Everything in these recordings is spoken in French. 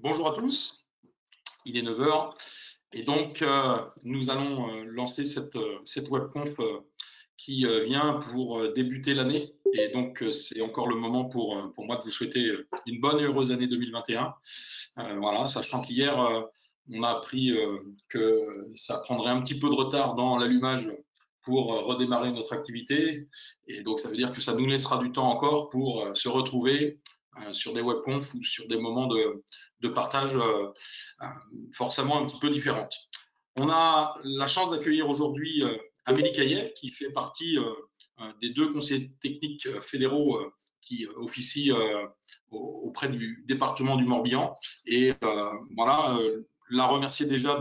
Bonjour à tous, il est 9 heures et donc nous allons lancer cette webconf qui vient pour débuter l'année. Et donc c'est encore le moment pour moi de vous souhaiter une bonne et heureuse année 2021. Voilà, sachant qu'hier on a appris que ça prendrait un petit peu de retard dans l'allumage pour redémarrer notre activité. Et donc ça veut dire que ça nous laissera du temps encore pour se retrouver sur des webconf ou sur des moments de partage forcément un petit peu différentes. On a la chance d'accueillir aujourd'hui Amélie Caillet, qui fait partie des deux conseillers techniques fédéraux qui officient auprès du département du Morbihan. Et voilà, la remercier déjà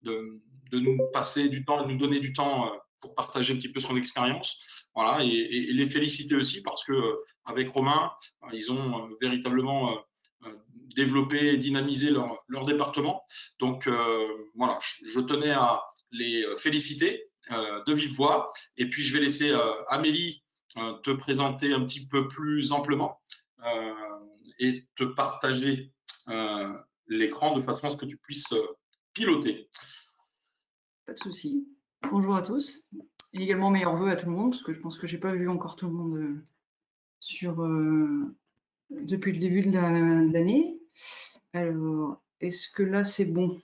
de nous passer du temps, de nous donner du temps pour partager un petit peu son expérience. Voilà, et les féliciter aussi parce que avec Romain, ils ont véritablement développer et dynamiser leur département. Donc voilà, je tenais à les féliciter de vive voix. Et puis je vais laisser Amélie te présenter un petit peu plus amplement et te partager l'écran de façon à ce que tu puisses piloter. Pas de souci. Bonjour à tous. Et également meilleurs vœux à tout le monde, parce que je pense que j'ai pas vu encore tout le monde depuis le début de l'année. Alors, est-ce que là c'est bon?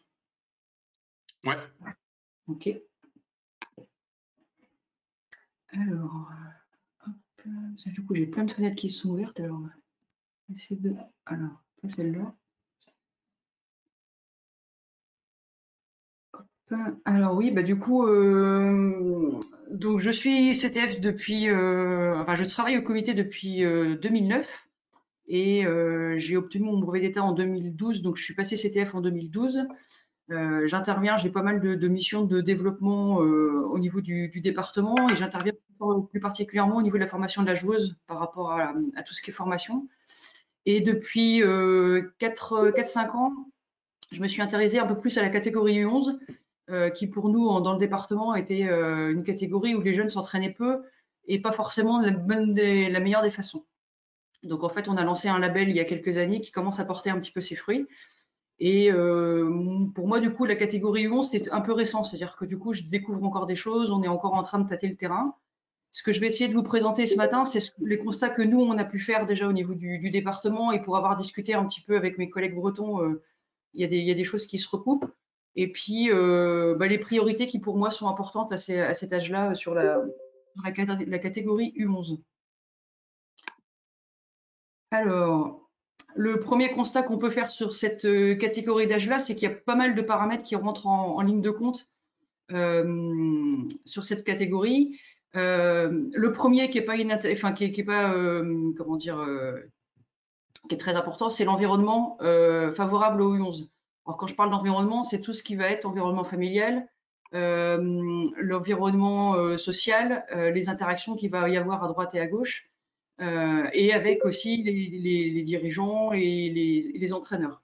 Ouais. Ok. Alors, hop, du coup j'ai plein de fenêtres qui sont ouvertes. Alors, essayer de. Alors, pas celle-là. Alors oui, bah du coup, donc je suis CTF depuis, enfin je travaille au comité depuis 2009 et j'ai obtenu mon brevet d'État en 2012, donc je suis passée CTF en 2012. J'interviens, j'ai pas mal de missions de développement au niveau du département et j'interviens plus particulièrement au niveau de la formation de la joueuse par rapport à tout ce qui est formation. Et depuis 4-5 ans, je me suis intéressée un peu plus à la catégorie U11, qui pour nous, dans le département, était une catégorie où les jeunes s'entraînaient peu et pas forcément de la meilleure des façons. Donc en fait, on a lancé un label il y a quelques années qui commence à porter un petit peu ses fruits. Et pour moi, du coup, la catégorie U11, c'est un peu récent. C'est-à-dire que du coup, je découvre encore des choses, on est encore en train de tâter le terrain. Ce que je vais essayer de vous présenter ce matin, c'est les constats que nous, on a pu faire déjà au niveau du département et pour avoir discuté un petit peu avec mes collègues bretons, il y a des choses qui se recoupent. Et puis, les priorités qui pour moi sont importantes à cet âge-là sur la catégorie U11. Alors, le premier constat qu'on peut faire sur cette catégorie d'âge-là, c'est qu'il y a pas mal de paramètres qui rentrent en ligne de compte sur cette catégorie. Le premier qui est pas, qui est pas comment dire, qui est très important, c'est l'environnement favorable au U11. Alors quand je parle d'environnement, c'est tout ce qui va être environnement familial, l'environnement social, les interactions qu'il va y avoir à droite et à gauche, et avec aussi les dirigeants et les entraîneurs.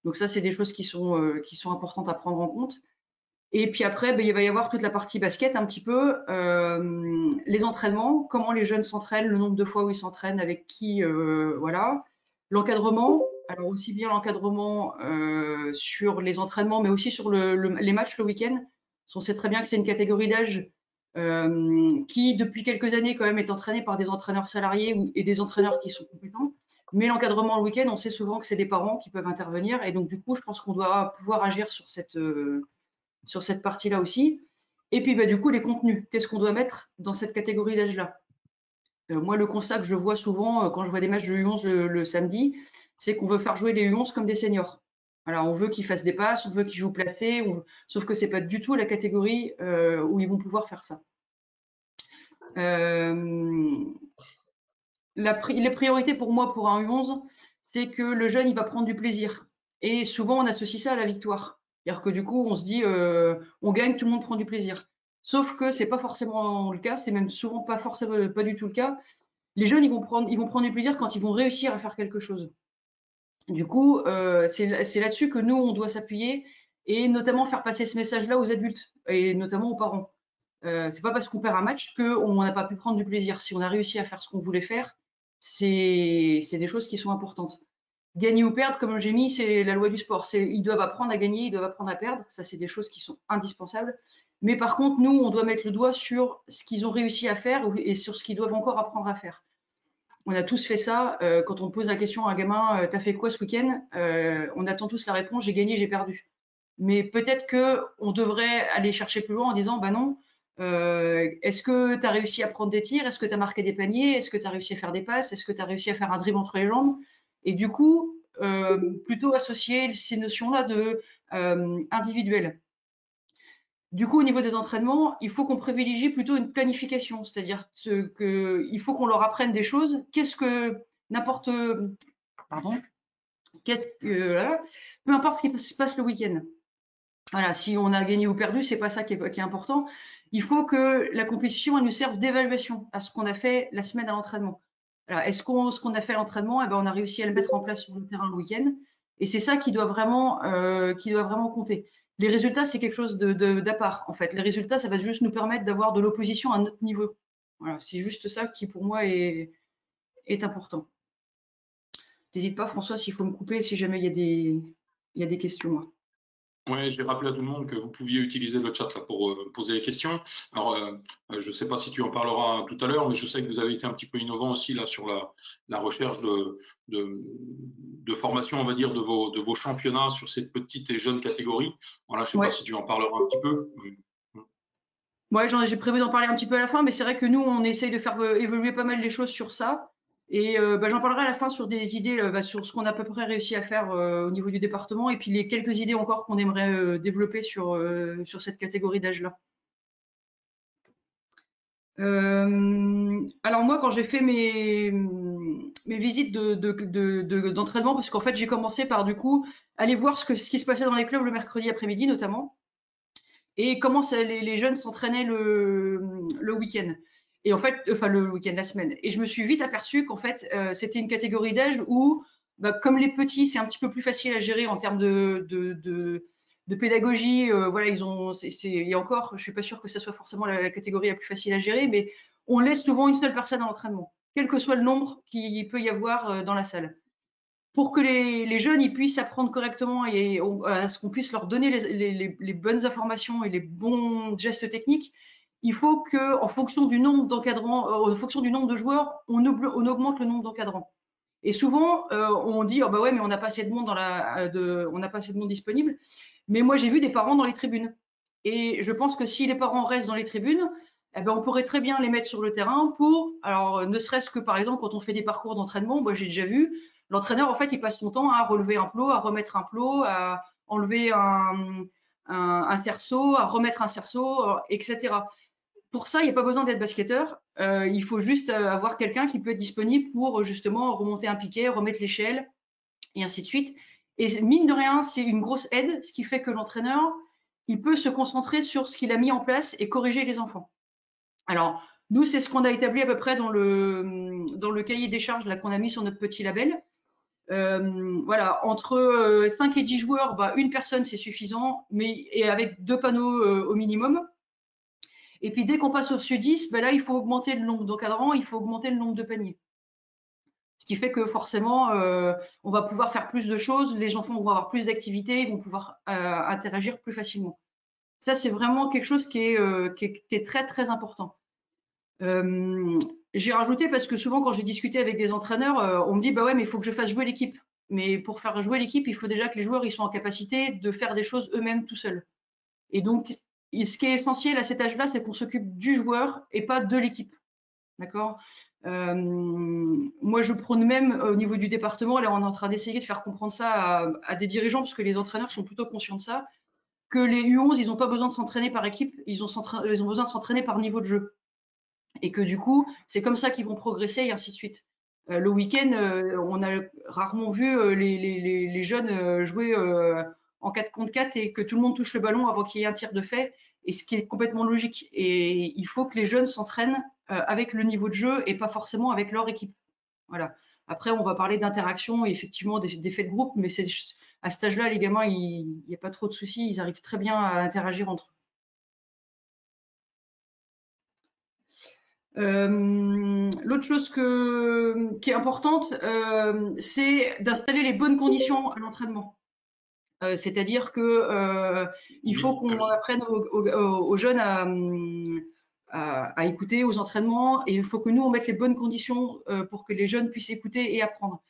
Donc ça, c'est des choses qui sont importantes à prendre en compte. Et puis après, il va y avoir toute la partie basket un petit peu, les entraînements, comment les jeunes s'entraînent, le nombre de fois où ils s'entraînent, avec qui, voilà. L'encadrement, alors aussi bien l'encadrement sur les entraînements, mais aussi sur les matchs le week-end. On sait très bien que c'est une catégorie d'âge qui, depuis quelques années, quand même, est entraînée par des entraîneurs salariés et des entraîneurs qui sont compétents. Mais l'encadrement le week-end, on sait souvent que c'est des parents qui peuvent intervenir. Et donc, du coup, je pense qu'on doit pouvoir agir sur cette partie-là aussi. Et puis, du coup, les contenus. Qu'est-ce qu'on doit mettre dans cette catégorie d'âge-là? Moi, le constat que je vois souvent quand je vois des matchs de U11 le samedi, c'est qu'on veut faire jouer les U11 comme des seniors. Alors, on veut qu'ils fassent des passes, on veut qu'ils jouent placés, sauf que c'est pas du tout la catégorie où ils vont pouvoir faire ça. Les priorités pour moi, pour un U11, c'est que le jeune, il va prendre du plaisir. Et souvent, on associe ça à la victoire. C'est-à-dire que du coup, on se dit, on gagne, tout le monde prend du plaisir. Sauf que c'est pas forcément le cas, c'est même souvent pas forcément pas du tout le cas. Les jeunes, ils vont prendre du plaisir quand ils vont réussir à faire quelque chose. Du coup, c'est là-dessus que nous, on doit s'appuyer et notamment faire passer ce message-là aux adultes et notamment aux parents. C'est pas parce qu'on perd un match qu'on n'a pas pu prendre du plaisir. Si on a réussi à faire ce qu'on voulait faire, c'est des choses qui sont importantes. Gagner ou perdre, comme j'ai mis, c'est la loi du sport. Ils doivent apprendre à gagner, ils doivent apprendre à perdre. Ça, c'est des choses qui sont indispensables. Mais par contre, nous, on doit mettre le doigt sur ce qu'ils ont réussi à faire et sur ce qu'ils doivent encore apprendre à faire. On a tous fait ça. Quand on pose la question à un gamin, t'as fait quoi ce week-end? On attend tous la réponse, j'ai gagné, j'ai perdu. Mais peut-être qu'on devrait aller chercher plus loin en disant, bah non, est-ce que tu as réussi à prendre des tirs? Est-ce que tu as marqué des paniers? Est-ce que tu as réussi à faire des passes? Est-ce que tu as réussi à faire un dribble entre les jambes? Et du coup, plutôt associer ces notions-là de individuelles. Du coup, au niveau des entraînements, il faut qu'on privilégie plutôt une planification, c'est-à-dire qu'il faut qu'on leur apprenne des choses. Qu'est-ce que n'importe, pardon, peu importe ce qui se passe le week-end. Voilà, si on a gagné ou perdu, c'est pas ça qui est important. Il faut que la compétition elle nous serve d'évaluation à ce qu'on a fait la semaine à l'entraînement. Est-ce ce qu'on a fait à l'entraînement, eh ben, on a réussi à le mettre en place sur le terrain le week-end. Et c'est ça qui doit vraiment compter. Les résultats, c'est quelque chose d'à part, en fait. Les résultats, ça va juste nous permettre d'avoir de l'opposition à notre niveau. Voilà, c'est juste ça qui, pour moi, est important. N'hésite pas, François, s'il faut me couper, si jamais il y a des questions. Ouais, j'ai rappelé à tout le monde que vous pouviez utiliser le chat là, pour poser les questions. Alors, je ne sais pas si tu en parleras tout à l'heure, mais je sais que vous avez été un petit peu innovant aussi là sur la recherche de formation, on va dire, de vos championnats sur cette petite et jeune catégorie. Voilà, je ne sais pas Ouais. si tu en parleras un petit peu. Ouais, j'ai prévu d'en parler un petit peu à la fin, mais c'est vrai que nous, on essaye de faire évoluer pas mal les choses sur ça. Et j'en parlerai à la fin sur des idées, sur ce qu'on a à peu près réussi à faire au niveau du département, et puis les quelques idées encore qu'on aimerait développer sur cette catégorie d'âge-là. Alors moi, quand j'ai fait mes visites d'entraînement, parce qu'en fait, j'ai commencé par du coup aller voir ce qui se passait dans les clubs le mercredi après-midi notamment, et comment les jeunes s'entraînaient le week-end. Et en fait, enfin le week-end, la semaine. Et je me suis vite aperçue qu'en fait, c'était une catégorie d'âge où, comme les petits, c'est un petit peu plus facile à gérer en termes de pédagogie. Voilà, et encore, je suis pas sûre que ça soit forcément la catégorie la plus facile à gérer, mais on laisse souvent une seule personne à l'entraînement, quel que soit le nombre qu'il peut y avoir dans la salle. Pour que les jeunes ils puissent apprendre correctement et à ce qu'on puisse leur donner les bonnes informations et les bons gestes techniques, il faut que, en fonction du nombre d'encadrants, en fonction du nombre de joueurs, on augmente le nombre d'encadrants. Et souvent, on dit, oh bah ouais, mais on n'a pas assez de monde on n'a pas assez de monde disponible. Mais moi, j'ai vu des parents dans les tribunes. Et je pense que si les parents restent dans les tribunes, eh ben, on pourrait très bien les mettre sur le terrain alors, ne serait-ce que par exemple, quand on fait des parcours d'entraînement, moi j'ai déjà vu, l'entraîneur, en fait, il passe son temps à relever un plot, à remettre un plot, à enlever un cerceau, à remettre un cerceau, etc. Pour ça, il n'y a pas besoin d'être basketteur. Il faut juste avoir quelqu'un qui peut être disponible pour justement remonter un piquet, remettre l'échelle, et ainsi de suite. Et mine de rien, c'est une grosse aide, ce qui fait que l'entraîneur, il peut se concentrer sur ce qu'il a mis en place et corriger les enfants. Alors, nous, c'est ce qu'on a établi à peu près dans le cahier des charges qu'on a mis sur notre petit label. Voilà, entre 5 et 10 joueurs, une personne c'est suffisant, et avec 2 panneaux au minimum. Et puis dès qu'on passe au-dessus de 10, là il faut augmenter le nombre d'encadrants, il faut augmenter le nombre de paniers. Ce qui fait que forcément, on va pouvoir faire plus de choses, les enfants vont avoir plus d'activités, ils vont pouvoir interagir plus facilement. Ça, c'est vraiment quelque chose qui est très très important. J'ai rajouté parce que souvent quand j'ai discuté avec des entraîneurs, on me dit bah ouais mais il faut que je fasse jouer l'équipe. Mais pour faire jouer l'équipe, il faut déjà que les joueurs ils soient en capacité de faire des choses eux-mêmes tout seuls. Et donc ce qui est essentiel à cet âge-là, c'est qu'on s'occupe du joueur et pas de l'équipe. D'accord. Moi, je prône même au niveau du département, là on est en train d'essayer de faire comprendre ça à des dirigeants, parce que les entraîneurs sont plutôt conscients de ça, que les U11, ils n'ont pas besoin de s'entraîner par équipe, ils ont besoin de s'entraîner par niveau de jeu. Et que du coup, c'est comme ça qu'ils vont progresser et ainsi de suite. Le week-end, on a rarement vu les jeunes jouer en 4 contre 4 et que tout le monde touche le ballon avant qu'il y ait un tir de fait, et ce qui est complètement logique. Et il faut que les jeunes s'entraînent avec le niveau de jeu et pas forcément avec leur équipe. Voilà. Après, on va parler d'interaction et effectivement d'effets de groupe, mais à cet âge-là, les gamins, il n'y a pas trop de soucis, ils arrivent très bien à interagir entre eux. L'autre chose qui est importante, c'est d'installer les bonnes conditions à l'entraînement. C'est-à-dire que il faut Oui, qu'on Amélie. apprenne aux jeunes à écouter aux entraînements et il faut que nous on mette les bonnes conditions pour que les jeunes puissent écouter et apprendre.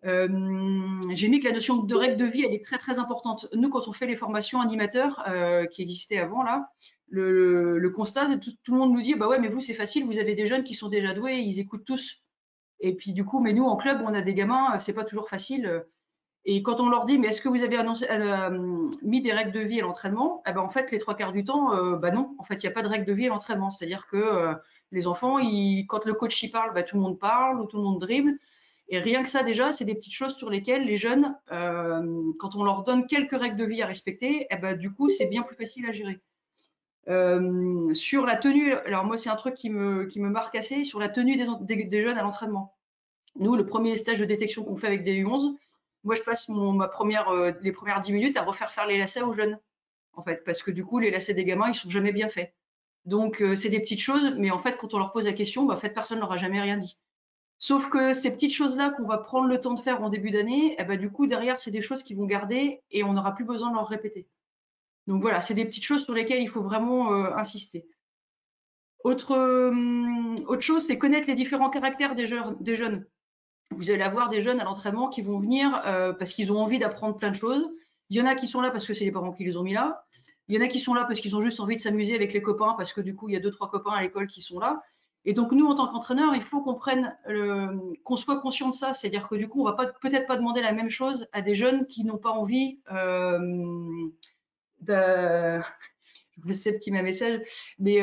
J'ai mis que la notion de règle de vie, elle est très très importante. Nous, quand on fait les formations animateurs qui existaient avant là, le constat, tout le monde nous dit bah ouais mais vous c'est facile, vous avez des jeunes qui sont déjà doués, ils écoutent tous. Et puis du coup, mais nous en club, on a des gamins, c'est pas toujours facile. Et quand on leur dit, mais est-ce que vous avez mis des règles de vie à l'entraînement? Eh ben, en fait, les trois quarts du temps, bah non, en fait, il n'y a pas de règles de vie à l'entraînement. C'est-à-dire que les enfants, quand le coach y parle, bah, tout le monde parle ou tout le monde dribble. Et rien que ça, déjà, c'est des petites choses sur lesquelles les jeunes, quand on leur donne quelques règles de vie à respecter, eh ben, du coup, c'est bien plus facile à gérer. Sur la tenue, alors moi, c'est un truc qui me marque assez, sur la tenue des jeunes à l'entraînement. Nous, le premier stage de détection qu'on fait avec des U11, moi, je passe les premières 10 minutes à refaire faire les lacets aux jeunes, en fait, parce que du coup, les lacets des gamins, ils sont jamais bien faits. Donc, c'est des petites choses, mais en fait, quand on leur pose la question, bah, en fait, personne leur a jamais rien dit. Sauf que ces petites choses-là qu'on va prendre le temps de faire en début d'année, eh ben, du coup, derrière, c'est des choses qu'ils vont garder et on n'aura plus besoin de leur répéter. Donc voilà, c'est des petites choses sur lesquelles il faut vraiment insister. Autre chose, c'est connaître les différents caractères des jeunes. Vous allez avoir des jeunes à l'entraînement qui vont venir parce qu'ils ont envie d'apprendre plein de choses. Il y en a qui sont là parce que c'est les parents qui les ont mis là. Il y en a qui sont là parce qu'ils ont juste envie de s'amuser avec les copains parce que du coup, il y a deux, trois copains à l'école qui sont là. Et donc, nous, en tant qu'entraîneurs, il faut qu'on soit conscient de ça. C'est-à-dire que du coup, on va peut-être pas demander la même chose à des jeunes qui n'ont pas envie de, je sais qui m'a message, mais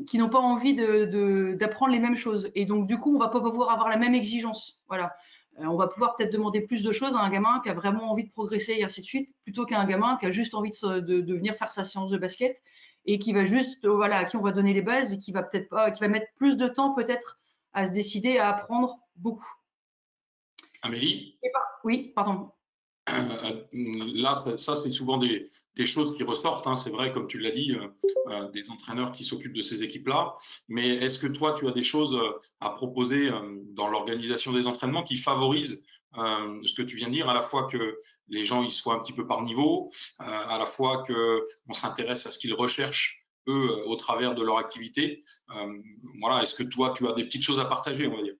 qui n'ont pas envie d'apprendre les mêmes choses. Et donc, du coup, on va pas pouvoir avoir la même exigence. Voilà. On va pouvoir peut-être demander plus de choses à un gamin qui a vraiment envie de progresser et ainsi de suite, plutôt qu'à un gamin qui a juste envie de venir faire sa séance de basket et qui va juste, voilà, à qui on va donner les bases et qui va peut-être pas, qui va mettre plus de temps peut-être à se décider à apprendre beaucoup. Amélie, Oui, pardon. là, ça c'est souvent des choses qui ressortent, hein. C'est vrai, comme tu l'as dit, des entraîneurs qui s'occupent de ces équipes-là. Mais est-ce que toi, tu as des choses à proposer dans l'organisation des entraînements qui favorisent ce que tu viens de dire, à la fois que les gens ils soient un petit peu par niveau, à la fois que on s'intéresse à ce qu'ils recherchent eux au travers de leur activité. Voilà, est-ce que toi, tu as des petites choses à partager, on va dire?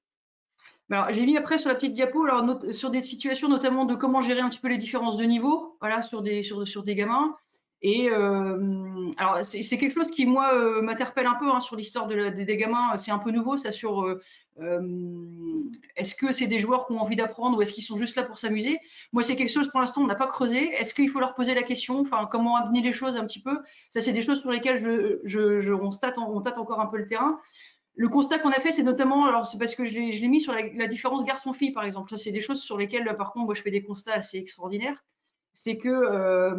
Alors, j'ai mis après sur la petite diapo, alors, sur des situations notamment de comment gérer un petit peu les différences de niveau, voilà, sur des gamins. Et alors, c'est quelque chose qui, moi, m'interpelle un peu hein, sur l'histoire des gamins. C'est un peu nouveau, ça, sur est-ce que c'est des joueurs qui ont envie d'apprendre ou est-ce qu'ils sont juste là pour s'amuser? Moi, c'est quelque chose, pour l'instant, on n'a pas creusé. Est-ce qu'il faut leur poser la question? Enfin, comment amener les choses un petit peu? Ça, c'est des choses sur lesquelles on tâte encore un peu le terrain. Le constat qu'on a fait, c'est notamment, alors c'est parce que je l'ai mis sur la différence garçon-fille, par exemple. Ça, c'est des choses sur lesquelles, par contre, moi, je fais des constats assez extraordinaires. C'est que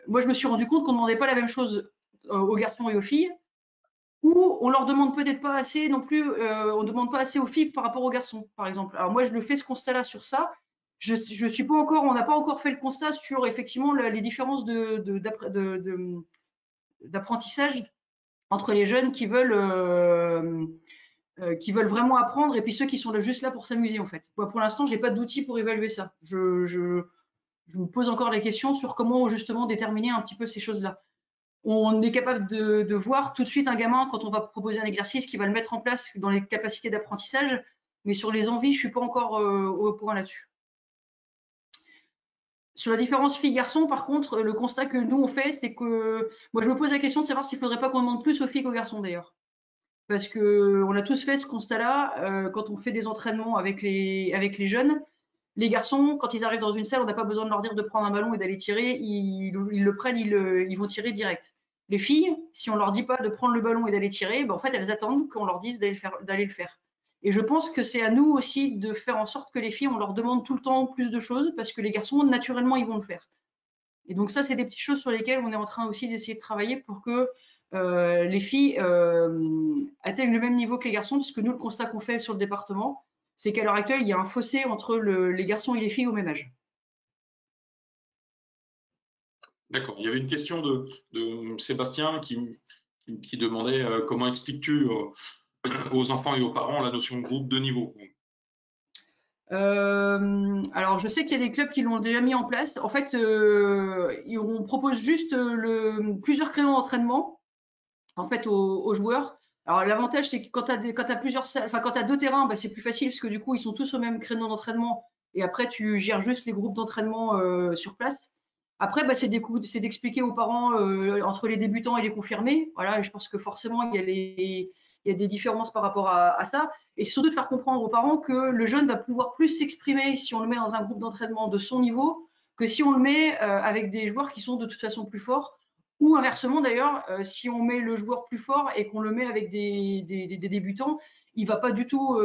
moi, je me suis rendu compte qu'on ne demandait pas la même chose aux garçons et aux filles, ou on leur demande peut-être pas assez non plus, on ne demande pas assez aux filles par rapport aux garçons, par exemple. Alors moi, je le fais ce constat-là sur ça. Je suis pas encore, on n'a pas encore fait le constat sur effectivement les différences d'apprentissage entre les jeunes qui veulent vraiment apprendre et puis ceux qui sont juste là pour s'amuser en fait. Moi, pour l'instant, j'ai pas d'outils pour évaluer ça. Je me pose encore la question sur comment justement déterminer un petit peu ces choses-là. On est capable de voir tout de suite un gamin quand on va proposer un exercice qui va le mettre en place dans les capacités d'apprentissage, mais sur les envies, je suis pas encore au point là-dessus. Sur la différence filles-garçons, par contre, le constat que nous on fait, c'est que moi je me pose la question de savoir s'il faudrait pas qu'on demande plus aux filles qu'aux garçons d'ailleurs. Parce que on a tous fait ce constat-là quand on fait des entraînements avec les jeunes. Les garçons, quand ils arrivent dans une salle, on n'a pas besoin de leur dire de prendre un ballon et d'aller tirer. Ils le prennent, ils vont tirer direct. Les filles, si on leur dit pas de prendre le ballon et d'aller tirer, ben en fait, elles attendent qu'on leur dise d'aller le faire. Et je pense que c'est à nous aussi de faire en sorte que les filles, on leur demande tout le temps plus de choses parce que les garçons, naturellement, ils vont le faire. Et donc ça, c'est des petites choses sur lesquelles on est en train aussi d'essayer de travailler pour que les filles atteignent le même niveau que les garçons, puisque nous, le constat qu'on fait sur le département, c'est qu'à l'heure actuelle, il y a un fossé entre les garçons et les filles au même âge. D'accord. Il y avait une question de Sébastien qui demandait comment expliques-tu aux enfants et aux parents la notion de groupe de niveau. Alors, je sais qu'il y a des clubs qui l'ont déjà mis en place. En fait, on propose juste plusieurs créneaux d'entraînement en fait aux joueurs. Alors, l'avantage, c'est que quand tu as plusieurs salles, enfin, quand tu as deux terrains, bah, c'est plus facile parce que du coup, ils sont tous au même créneau d'entraînement et après, tu gères juste les groupes d'entraînement sur place. Après, bah, c'est d'expliquer aux parents entre les débutants et les confirmés. Voilà, et je pense que forcément, il y a des différences par rapport à ça. Et surtout de faire comprendre aux parents que le jeune va pouvoir plus s'exprimer si on le met dans un groupe d'entraînement de son niveau que si on le met avec des joueurs qui sont de toute façon plus forts. Ou inversement d'ailleurs, si on met le joueur plus fort et qu'on le met avec des débutants, il va pas du tout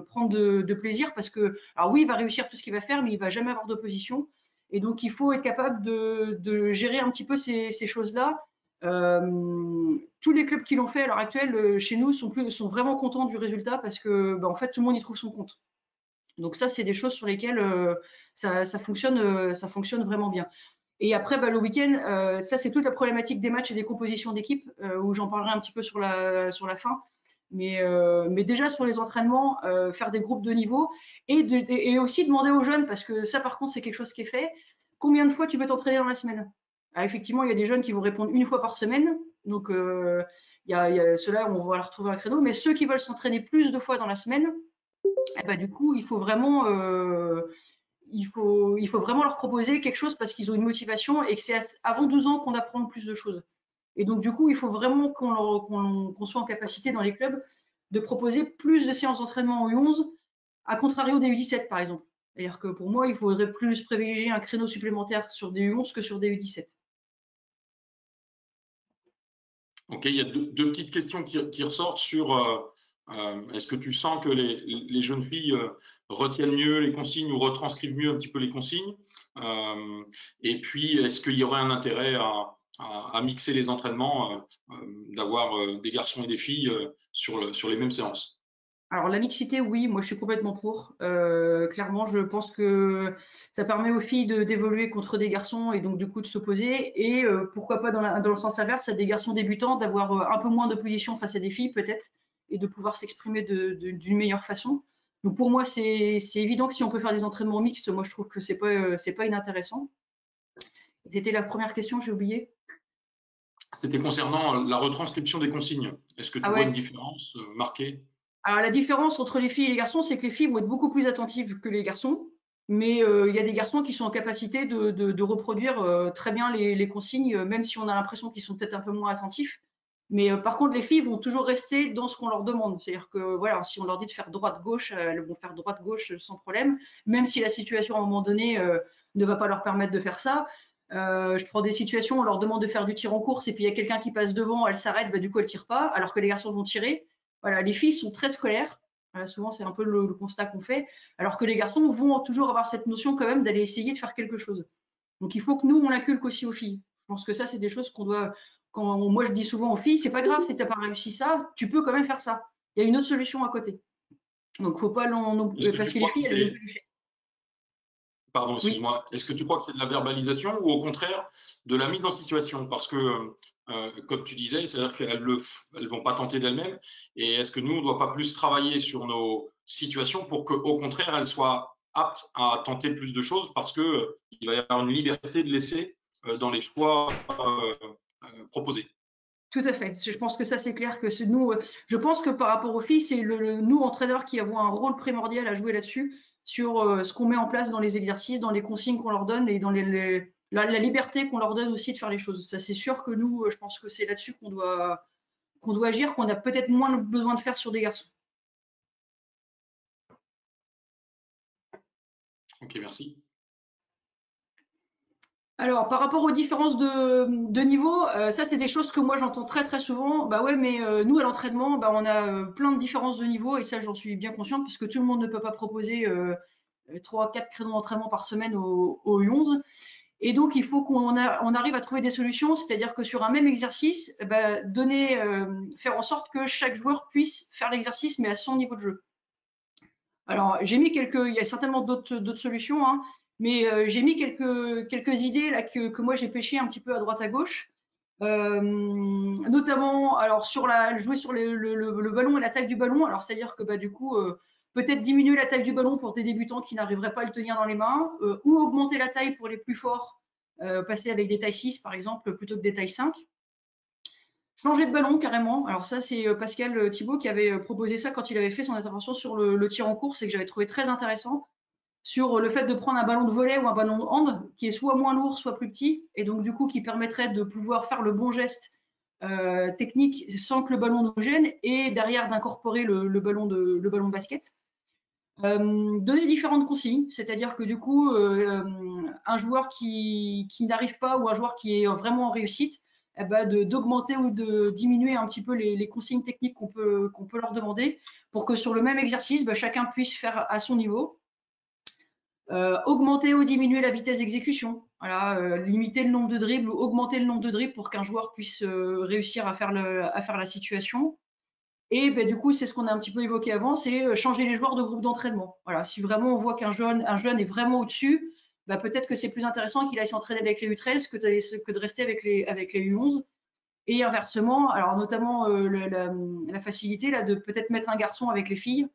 prendre de plaisir parce que, alors oui, il va réussir tout ce qu'il va faire, mais il va jamais avoir d'opposition. Et donc, il faut être capable de gérer un petit peu ces choses-là. Tous les clubs qui l'ont fait à l'heure actuelle chez nous sont vraiment contents du résultat parce que, bah, en fait, tout le monde y trouve son compte. Donc ça, c'est des choses sur lesquelles ça fonctionne vraiment bien. Et après, bah, le week-end, ça, c'est toute la problématique des matchs et des compositions d'équipe, où j'en parlerai un petit peu sur la fin. Mais déjà sur les entraînements, faire des groupes de niveau et aussi demander aux jeunes, parce que ça, par contre, c'est quelque chose qui est fait. Combien de fois tu veux t'entraîner dans la semaine? Alors, effectivement, il y a des jeunes qui vont répondre une fois par semaine. Donc, il y a ceux-là, on va leur trouver un créneau. Mais ceux qui veulent s'entraîner plus de fois dans la semaine, eh ben, du coup, il faut vraiment leur proposer quelque chose parce qu'ils ont une motivation et que c'est avant 12 ans qu'on apprend le plus de choses. Et donc, du coup, il faut vraiment qu'on soit en capacité dans les clubs de proposer plus de séances d'entraînement en U11, à contrario des U17 par exemple. C'est-à-dire que pour moi, il faudrait plus privilégier un créneau supplémentaire sur des U11 que sur des U17. Ok, il y a deux petites questions qui ressortent sur est-ce que tu sens que les jeunes filles retiennent mieux les consignes ou retranscrivent mieux un petit peu les consignes? Et puis, est-ce qu'il y aurait un intérêt à mixer les entraînements, d'avoir des garçons et des filles sur les mêmes séances? Alors la mixité, oui, moi je suis complètement pour. Clairement, je pense que ça permet aux filles d'évoluer contre des garçons et donc du coup de s'opposer. Et pourquoi pas dans le sens inverse, à des garçons débutants d'avoir un peu moins d'opposition face à des filles peut-être et de pouvoir s'exprimer d'une meilleure façon. Donc pour moi, c'est évident que si on peut faire des entraînements mixtes, moi je trouve que c'est pas inintéressant. C'était la première question, j'ai oublié. C'était concernant la retranscription des consignes. Est-ce que tu Ah vois une ouais. différence marquée? Alors la différence entre les filles et les garçons, c'est que les filles vont être beaucoup plus attentives que les garçons, mais il y a des garçons qui sont en capacité de reproduire très bien les consignes, même si on a l'impression qu'ils sont peut-être un peu moins attentifs. Mais par contre, les filles vont toujours rester dans ce qu'on leur demande. C'est-à-dire que voilà, si on leur dit de faire droite-gauche, elles vont faire droite-gauche sans problème, même si la situation à un moment donné ne va pas leur permettre de faire ça. Je prends des situations, on leur demande de faire du tir en course et puis il y a quelqu'un qui passe devant, elle s'arrête, bah, du coup elle tire pas, alors que les garçons vont tirer. Voilà, les filles sont très scolaires. Souvent, c'est un peu le constat qu'on fait. Alors que les garçons vont toujours avoir cette notion quand même d'aller essayer de faire quelque chose. Donc, il faut que nous, on l'inculque aussi aux filles. Je pense que ça, c'est des choses qu'on doit. Moi, je dis souvent aux filles, c'est pas grave si t'as pas réussi ça, tu peux quand même faire ça. Il y a une autre solution à côté. Donc, faut pas Est-ce que tu parce que les crois que filles, elles aiment c'est pas l'échec. Pardon, Oui. excuse-moi. Est-ce que tu crois que c'est de la verbalisation ou au contraire de la mise en situation? Parce que, comme tu disais, c'est-à-dire qu'elles vont pas tenter d'elles-mêmes. Et est-ce que nous, on ne doit pas plus travailler sur nos situations pour qu'au contraire, elles soient aptes à tenter plus de choses parce que il va y avoir une liberté de laisser dans les choix proposés. Tout à fait. Je pense que ça, c'est clair que c'est nous. Je pense que par rapport aux filles, c'est nous, entraîneurs, qui avons un rôle primordial à jouer là-dessus, sur ce qu'on met en place dans les exercices, dans les consignes qu'on leur donne et dans la liberté qu'on leur donne aussi de faire les choses. Ça, c'est sûr que nous, je pense que c'est là-dessus qu'on doit agir, qu'on a peut-être moins besoin de faire sur des garçons. Ok, merci. Alors, par rapport aux différences de niveau, ça, c'est des choses que moi j'entends très très souvent. Bah ouais, mais nous à l'entraînement, bah, on a plein de différences de niveau et ça, j'en suis bien consciente puisque tout le monde ne peut pas proposer 3-4 créneaux d'entraînement par semaine au U11. Et donc, il faut qu'on arrive à trouver des solutions, c'est-à-dire que sur un même exercice, bah, faire en sorte que chaque joueur puisse faire l'exercice, mais à son niveau de jeu. Alors, il y a certainement d'autres solutions, hein, mais j'ai mis quelques idées là que moi j'ai pêché un petit peu à droite à gauche. Notamment, alors jouer sur le ballon et la taille du ballon. Alors c'est-à-dire que bah, du coup, peut-être diminuer la taille du ballon pour des débutants qui n'arriveraient pas à le tenir dans les mains, ou augmenter la taille pour les plus forts, passer avec des tailles 6 par exemple plutôt que des tailles 5. Changer de ballon carrément. Alors ça, c'est Pascal Thibault qui avait proposé ça quand il avait fait son intervention sur le tir en course et que j'avais trouvé très intéressant sur le fait de prendre un ballon de volley ou un ballon de hand qui est soit moins lourd, soit plus petit, et donc du coup qui permettrait de pouvoir faire le bon geste technique sans que le ballon nous gêne, et derrière d'incorporer le ballon de basket. Donner différentes consignes, c'est-à-dire que du coup, un joueur qui n'arrive pas ou un joueur qui est vraiment en réussite, eh ben d'augmenter ou de diminuer un petit peu les consignes techniques qu'on peut leur demander pour que sur le même exercice, ben, chacun puisse faire à son niveau. Augmenter ou diminuer la vitesse d'exécution, voilà, limiter le nombre de dribbles ou augmenter le nombre de dribbles pour qu'un joueur puisse réussir à faire la situation. Et ben, du coup, c'est ce qu'on a un petit peu évoqué avant, c'est changer les joueurs de groupe d'entraînement. Voilà, si vraiment on voit qu'un jeune est vraiment au-dessus, bah, peut-être que c'est plus intéressant qu'il aille s'entraîner avec les U13 que de rester avec les U11. Et inversement, alors notamment la facilité là, de peut-être mettre un garçon avec les filles,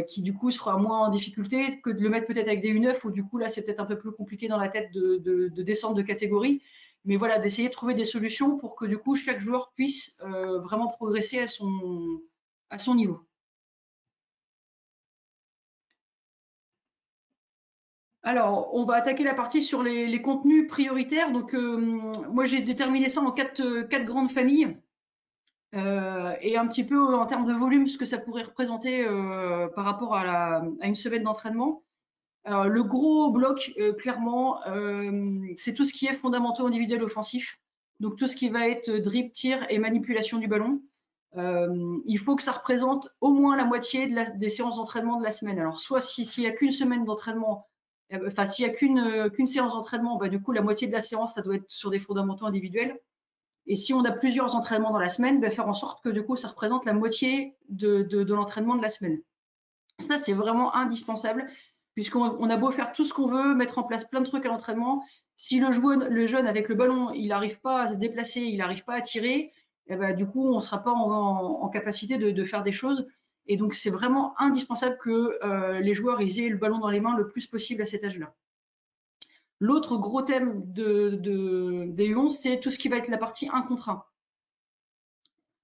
qui du coup sera moins en difficulté que de le mettre peut-être avec des U9 où du coup là c'est peut-être un peu plus compliqué dans la tête de descendre de catégorie. Mais voilà, d'essayer de trouver des solutions pour que du coup chaque joueur puisse vraiment progresser à son niveau. Alors, on va attaquer la partie sur les contenus prioritaires. Donc, moi, j'ai déterminé ça en quatre grandes familles. Et un petit peu en termes de volume, ce que ça pourrait représenter par rapport à une semaine d'entraînement. Alors, le gros bloc, clairement, c'est tout ce qui est fondamentaux individuels offensifs. Donc tout ce qui va être dribble, tir et manipulation du ballon. Il faut que ça représente au moins la moitié des séances d'entraînement de la semaine. Alors soit s'il n'y a qu'une semaine d'entraînement, enfin s'il n'y a qu'une séance d'entraînement, bah, du coup la moitié de la séance, ça doit être sur des fondamentaux individuels. Et si on a plusieurs entraînements dans la semaine, bah, faire en sorte que du coup ça représente la moitié de l'entraînement de la semaine. Ça, c'est vraiment indispensable, puisqu'on a beau faire tout ce qu'on veut, mettre en place plein de trucs à l'entraînement. Si le jeune avec le ballon, il n'arrive pas à se déplacer, il n'arrive pas à tirer, eh ben, du coup, on ne sera pas en capacité de faire des choses. Et donc, c'est vraiment indispensable que les joueurs ils aient le ballon dans les mains le plus possible à cet âge-là. L'autre gros thème des U11, c'est tout ce qui va être la partie 1 contre 1.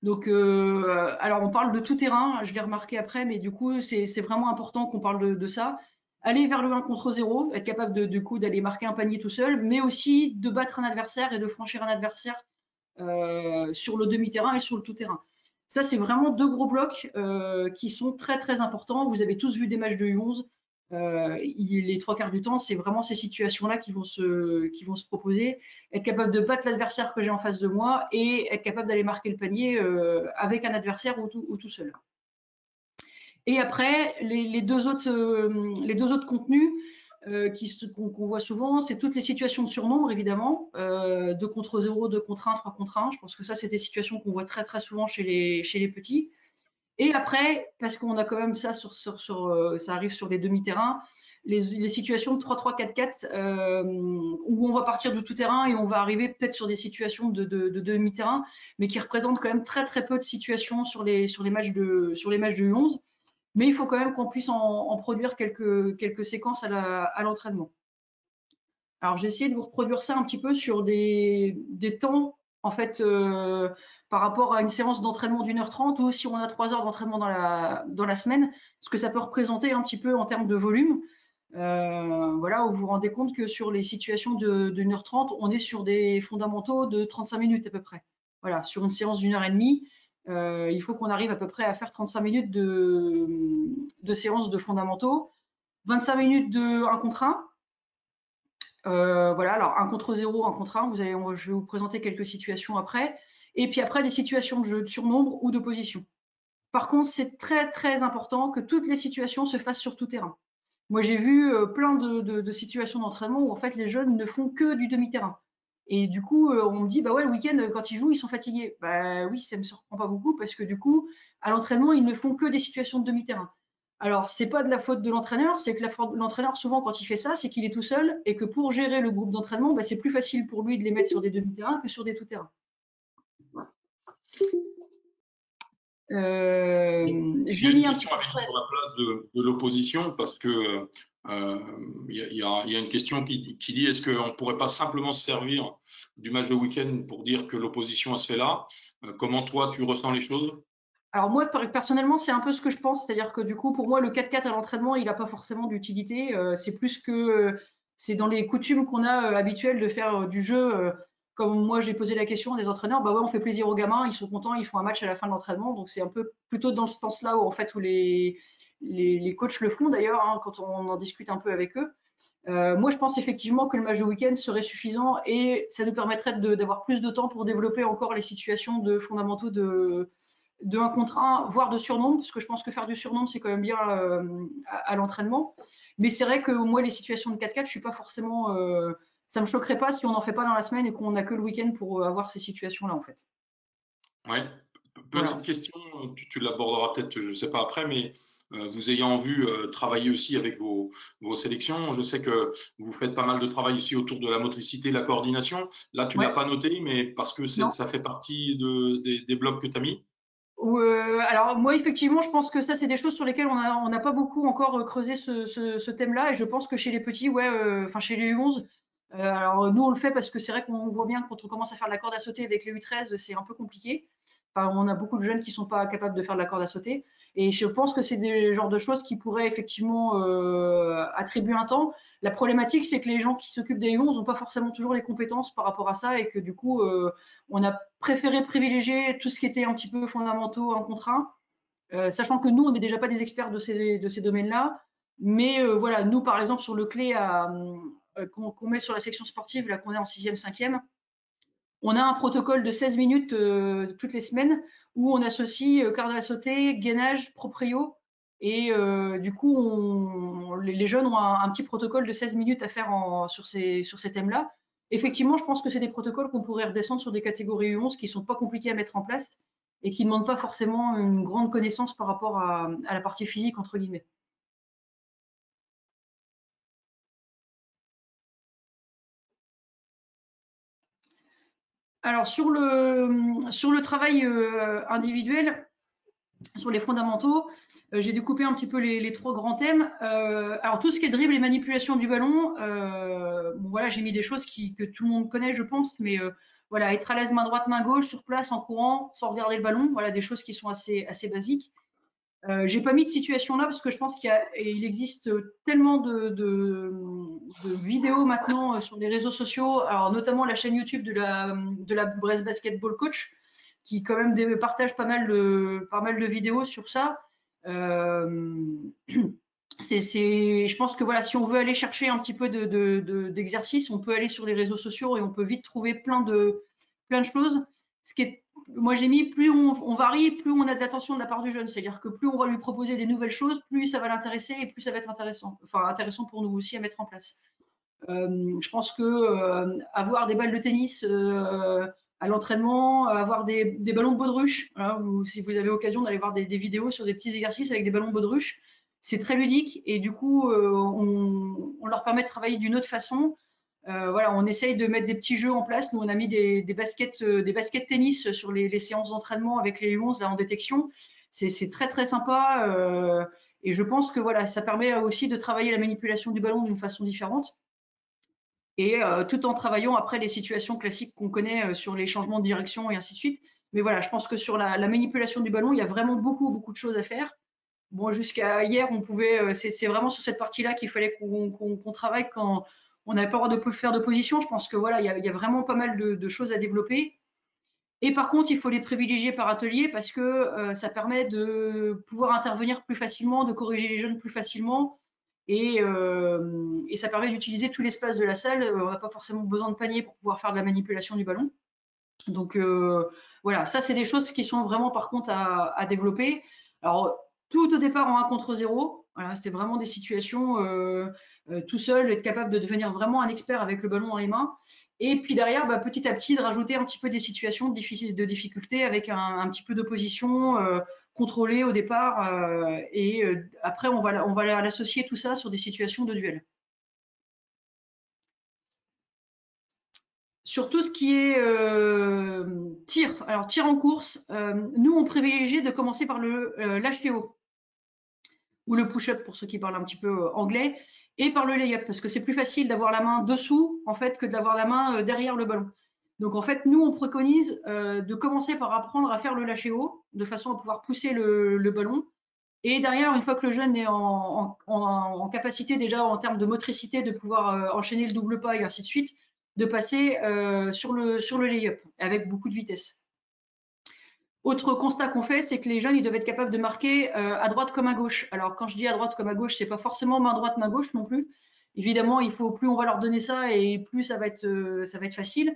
Donc, alors on parle de tout terrain, je l'ai remarqué après, mais du coup, c'est vraiment important qu'on parle de ça. Aller vers le 1 contre 0, être capable du coup d'aller marquer un panier tout seul, mais aussi de battre un adversaire et de franchir un adversaire sur le demi-terrain et sur le tout-terrain. Ça, c'est vraiment deux gros blocs qui sont très très importants. Vous avez tous vu des matchs de U11. Les trois quarts du temps, c'est vraiment ces situations-là qui vont se proposer. Être capable de battre l'adversaire que j'ai en face de moi et être capable d'aller marquer le panier avec un adversaire ou tout seul. Et après, les deux autres contenus qu'on voit souvent, c'est toutes les situations de surnombre, évidemment, 2 contre 0, 2 contre 1, 3 contre 1. Je pense que ça, c'est des situations qu'on voit très très souvent chez les petits. Et après, parce qu'on a quand même ça ça arrive sur les demi-terrains, les situations de 3-3, 4-4, où on va partir du tout-terrain et on va arriver peut-être sur des situations de demi-terrain, mais qui représentent quand même très très peu de situations sur les matchs de U11. Mais il faut quand même qu'on puisse en produire quelques séquences à l'entraînement. Alors j'ai essayé de vous reproduire ça un petit peu sur des temps, en fait, par rapport à une séance d'entraînement d'1h30 ou si on a 3 heures d'entraînement dans la semaine, ce que ça peut représenter un petit peu en termes de volume. Voilà, où vous vous rendez compte que sur les situations de 1h30, on est sur des fondamentaux de 35 minutes à peu près. Voilà, sur une séance d'1h30, il faut qu'on arrive à peu près à faire 35 minutes de séance de fondamentaux, 25 minutes de 1 contre 1. Voilà, alors 1 contre 0, 1 contre 1, je vais vous présenter quelques situations après. Et puis après, des situations de jeu de surnombre ou de position. Par contre, c'est très très important que toutes les situations se fassent sur tout terrain. Moi, j'ai vu plein de situations d'entraînement où en fait les jeunes ne font que du demi-terrain. Et du coup, on me dit, bah ouais, le week-end, quand ils jouent, ils sont fatigués. Bah oui, ça me surprend pas beaucoup parce que du coup, à l'entraînement, ils ne font que des situations de demi-terrain. Alors, c'est pas de la faute de l'entraîneur, c'est que l'entraîneur, souvent, quand il fait ça, c'est qu'il est tout seul et que pour gérer le groupe d'entraînement, bah, c'est plus facile pour lui de les mettre sur des demi-terrains que sur des tout-terrains. Il y a J'ai une mis un petit question peu avec nous près. sur la place de l'opposition parce que il y a une question qui dit est-ce qu'on ne pourrait pas simplement se servir du match de week-end pour dire que l'opposition a ce fait là? Comment toi tu ressens les choses? Alors moi, personnellement, c'est un peu ce que je pense, c'est-à-dire que du coup, pour moi, le 4-4 à l'entraînement, il n'a pas forcément d'utilité. C'est plus que c'est dans les coutumes qu'on a habituelles de faire du jeu. Comme moi, j'ai posé la question à des entraîneurs, bah ouais, on fait plaisir aux gamins, ils sont contents, ils font un match à la fin de l'entraînement. Donc c'est un peu plutôt dans ce sens-là où en fait où les coachs le font d'ailleurs, hein, quand on en discute un peu avec eux. Moi, je pense effectivement que le match de week-end serait suffisant et ça nous permettrait d'avoir plus de temps pour développer encore les situations de fondamentaux de 1 contre 1, voire de surnombre, parce que je pense que faire du surnombre, c'est quand même bien à l'entraînement. Mais c'est vrai que moi, les situations de 4-4, je suis pas forcément. Ça me choquerait pas si on n'en fait pas dans la semaine et qu'on n'a que le week-end pour avoir ces situations-là, en fait. Ouais. Petite Voilà. question, tu l'aborderas peut-être, je ne sais pas après, mais vous ayant vu travailler aussi avec vos sélections, je sais que vous faites pas mal de travail aussi autour de la motricité, la coordination. Là, tu l'as Ouais. pas noté, mais parce que Non. ça fait partie des blocs que tu as mis. Alors moi effectivement je pense que ça c'est des choses sur lesquelles on n'a pas beaucoup encore creusé ce thème-là et je pense que chez les petits ouais enfin chez les U11 alors nous on le fait parce que c'est vrai qu'on voit bien que quand on commence à faire de la corde à sauter avec les U13 c'est un peu compliqué. Enfin, on a beaucoup de jeunes qui sont pas capables de faire de la corde à sauter et je pense que c'est des genres de choses qui pourraient effectivement attribuer un temps. La problématique c'est que les gens qui s'occupent des U11 n'ont pas forcément toujours les compétences par rapport à ça et que du coup on a préféré privilégier tout ce qui était un petit peu fondamentaux, un contre un, sachant que nous, on n'est déjà pas des experts de ces domaines-là. Mais voilà, nous, par exemple, sur le clé qu'on met sur la section sportive, là, qu'on est en 6e, 5e, on a un protocole de 16 minutes toutes les semaines où on associe corde à sauter, gainage, proprio. Et du coup, les jeunes ont un petit protocole de 16 minutes à faire sur ces thèmes-là. Effectivement, je pense que c'est des protocoles qu'on pourrait redescendre sur des catégories U11 qui ne sont pas compliqués à mettre en place et qui ne demandent pas forcément une grande connaissance par rapport à la partie physique, entre guillemets. Alors, sur le travail individuel, sur les fondamentaux, j'ai découpé un petit peu les trois grands thèmes. Alors tout ce qui est dribble et manipulation du ballon, bon, voilà, j'ai mis des choses que tout le monde connaît, je pense, mais voilà, être à l'aise main droite, main gauche, sur place, en courant, sans regarder le ballon, voilà, des choses qui sont assez basiques. J'ai pas mis de situation là parce que je pense il existe tellement de vidéos maintenant sur les réseaux sociaux, alors notamment la chaîne YouTube de la Brest Basketball Coach, qui quand même partage pas mal de vidéos sur ça. Euh, je pense que voilà, si on veut aller chercher un petit peu d'exercice, on peut aller sur les réseaux sociaux et on peut vite trouver plein de choses. Ce qui est, moi j'ai mis, plus on varie, plus on a de l'attention de la part du jeune. C'est-à-dire que plus on va lui proposer des nouvelles choses, plus ça va l'intéresser et plus ça va être intéressant. Enfin, intéressant pour nous aussi à mettre en place. Je pense que avoir des balles de tennis à l'entraînement, avoir des ballons de baudruche, voilà, si vous avez l'occasion d'aller voir des vidéos sur des petits exercices avec des ballons de baudruche, c'est très ludique et du coup on leur permet de travailler d'une autre façon. Voilà, on essaye de mettre des petits jeux en place. Nous, on a mis des baskets tennis sur les séances d'entraînement avec les U11 là, en détection. C'est très très sympa et je pense que voilà, ça permet aussi de travailler la manipulation du ballon d'une façon différente et tout en travaillant après les situations classiques qu'on connaît sur les changements de direction et ainsi de suite. Mais voilà, je pense que sur la manipulation du ballon, il y a vraiment beaucoup de choses à faire. Bon, jusqu'à hier, on pouvait, c'est vraiment sur cette partie-là qu'il fallait qu'on travaille quand on n'avait pas le droit de faire de position. Je pense que voilà, il y a vraiment pas mal de choses à développer. Et par contre, il faut les privilégier par atelier parce que ça permet de pouvoir intervenir plus facilement, de corriger les jeunes plus facilement. Et ça permet d'utiliser tout l'espace de la salle. On n'a pas forcément besoin de panier pour pouvoir faire de la manipulation du ballon. Donc voilà, ça c'est des choses qui sont vraiment par contre à développer. Alors tout au départ en 1 contre 0, voilà, c'est vraiment des situations tout seul, être capable de devenir vraiment un expert avec le ballon dans les mains. Et puis derrière, bah, petit à petit, de rajouter un petit peu des situations difficiles de difficulté avec un petit peu d'opposition. contrôler au départ, et après on va l'associer tout ça sur des situations de duel. Sur tout ce qui est tir, alors tir en course, nous on privilégie de commencer par le lâcher haut ou le push-up pour ceux qui parlent un petit peu anglais, et par le lay-up parce que c'est plus facile d'avoir la main dessous en fait que d'avoir la main derrière le ballon. Donc en fait, nous on préconise de commencer par apprendre à faire le lâcher haut de façon à pouvoir pousser le ballon. Et derrière, une fois que le jeune est en capacité déjà en termes de motricité de pouvoir enchaîner le double pas et ainsi de suite, de passer sur le lay-up avec beaucoup de vitesse. Autre constat qu'on fait, c'est que les jeunes, ils doivent être capables de marquer à droite comme à gauche. Alors quand je dis à droite comme à gauche, c'est pas forcément main droite, main gauche non plus. Évidemment, plus on va leur donner ça et plus ça va être facile.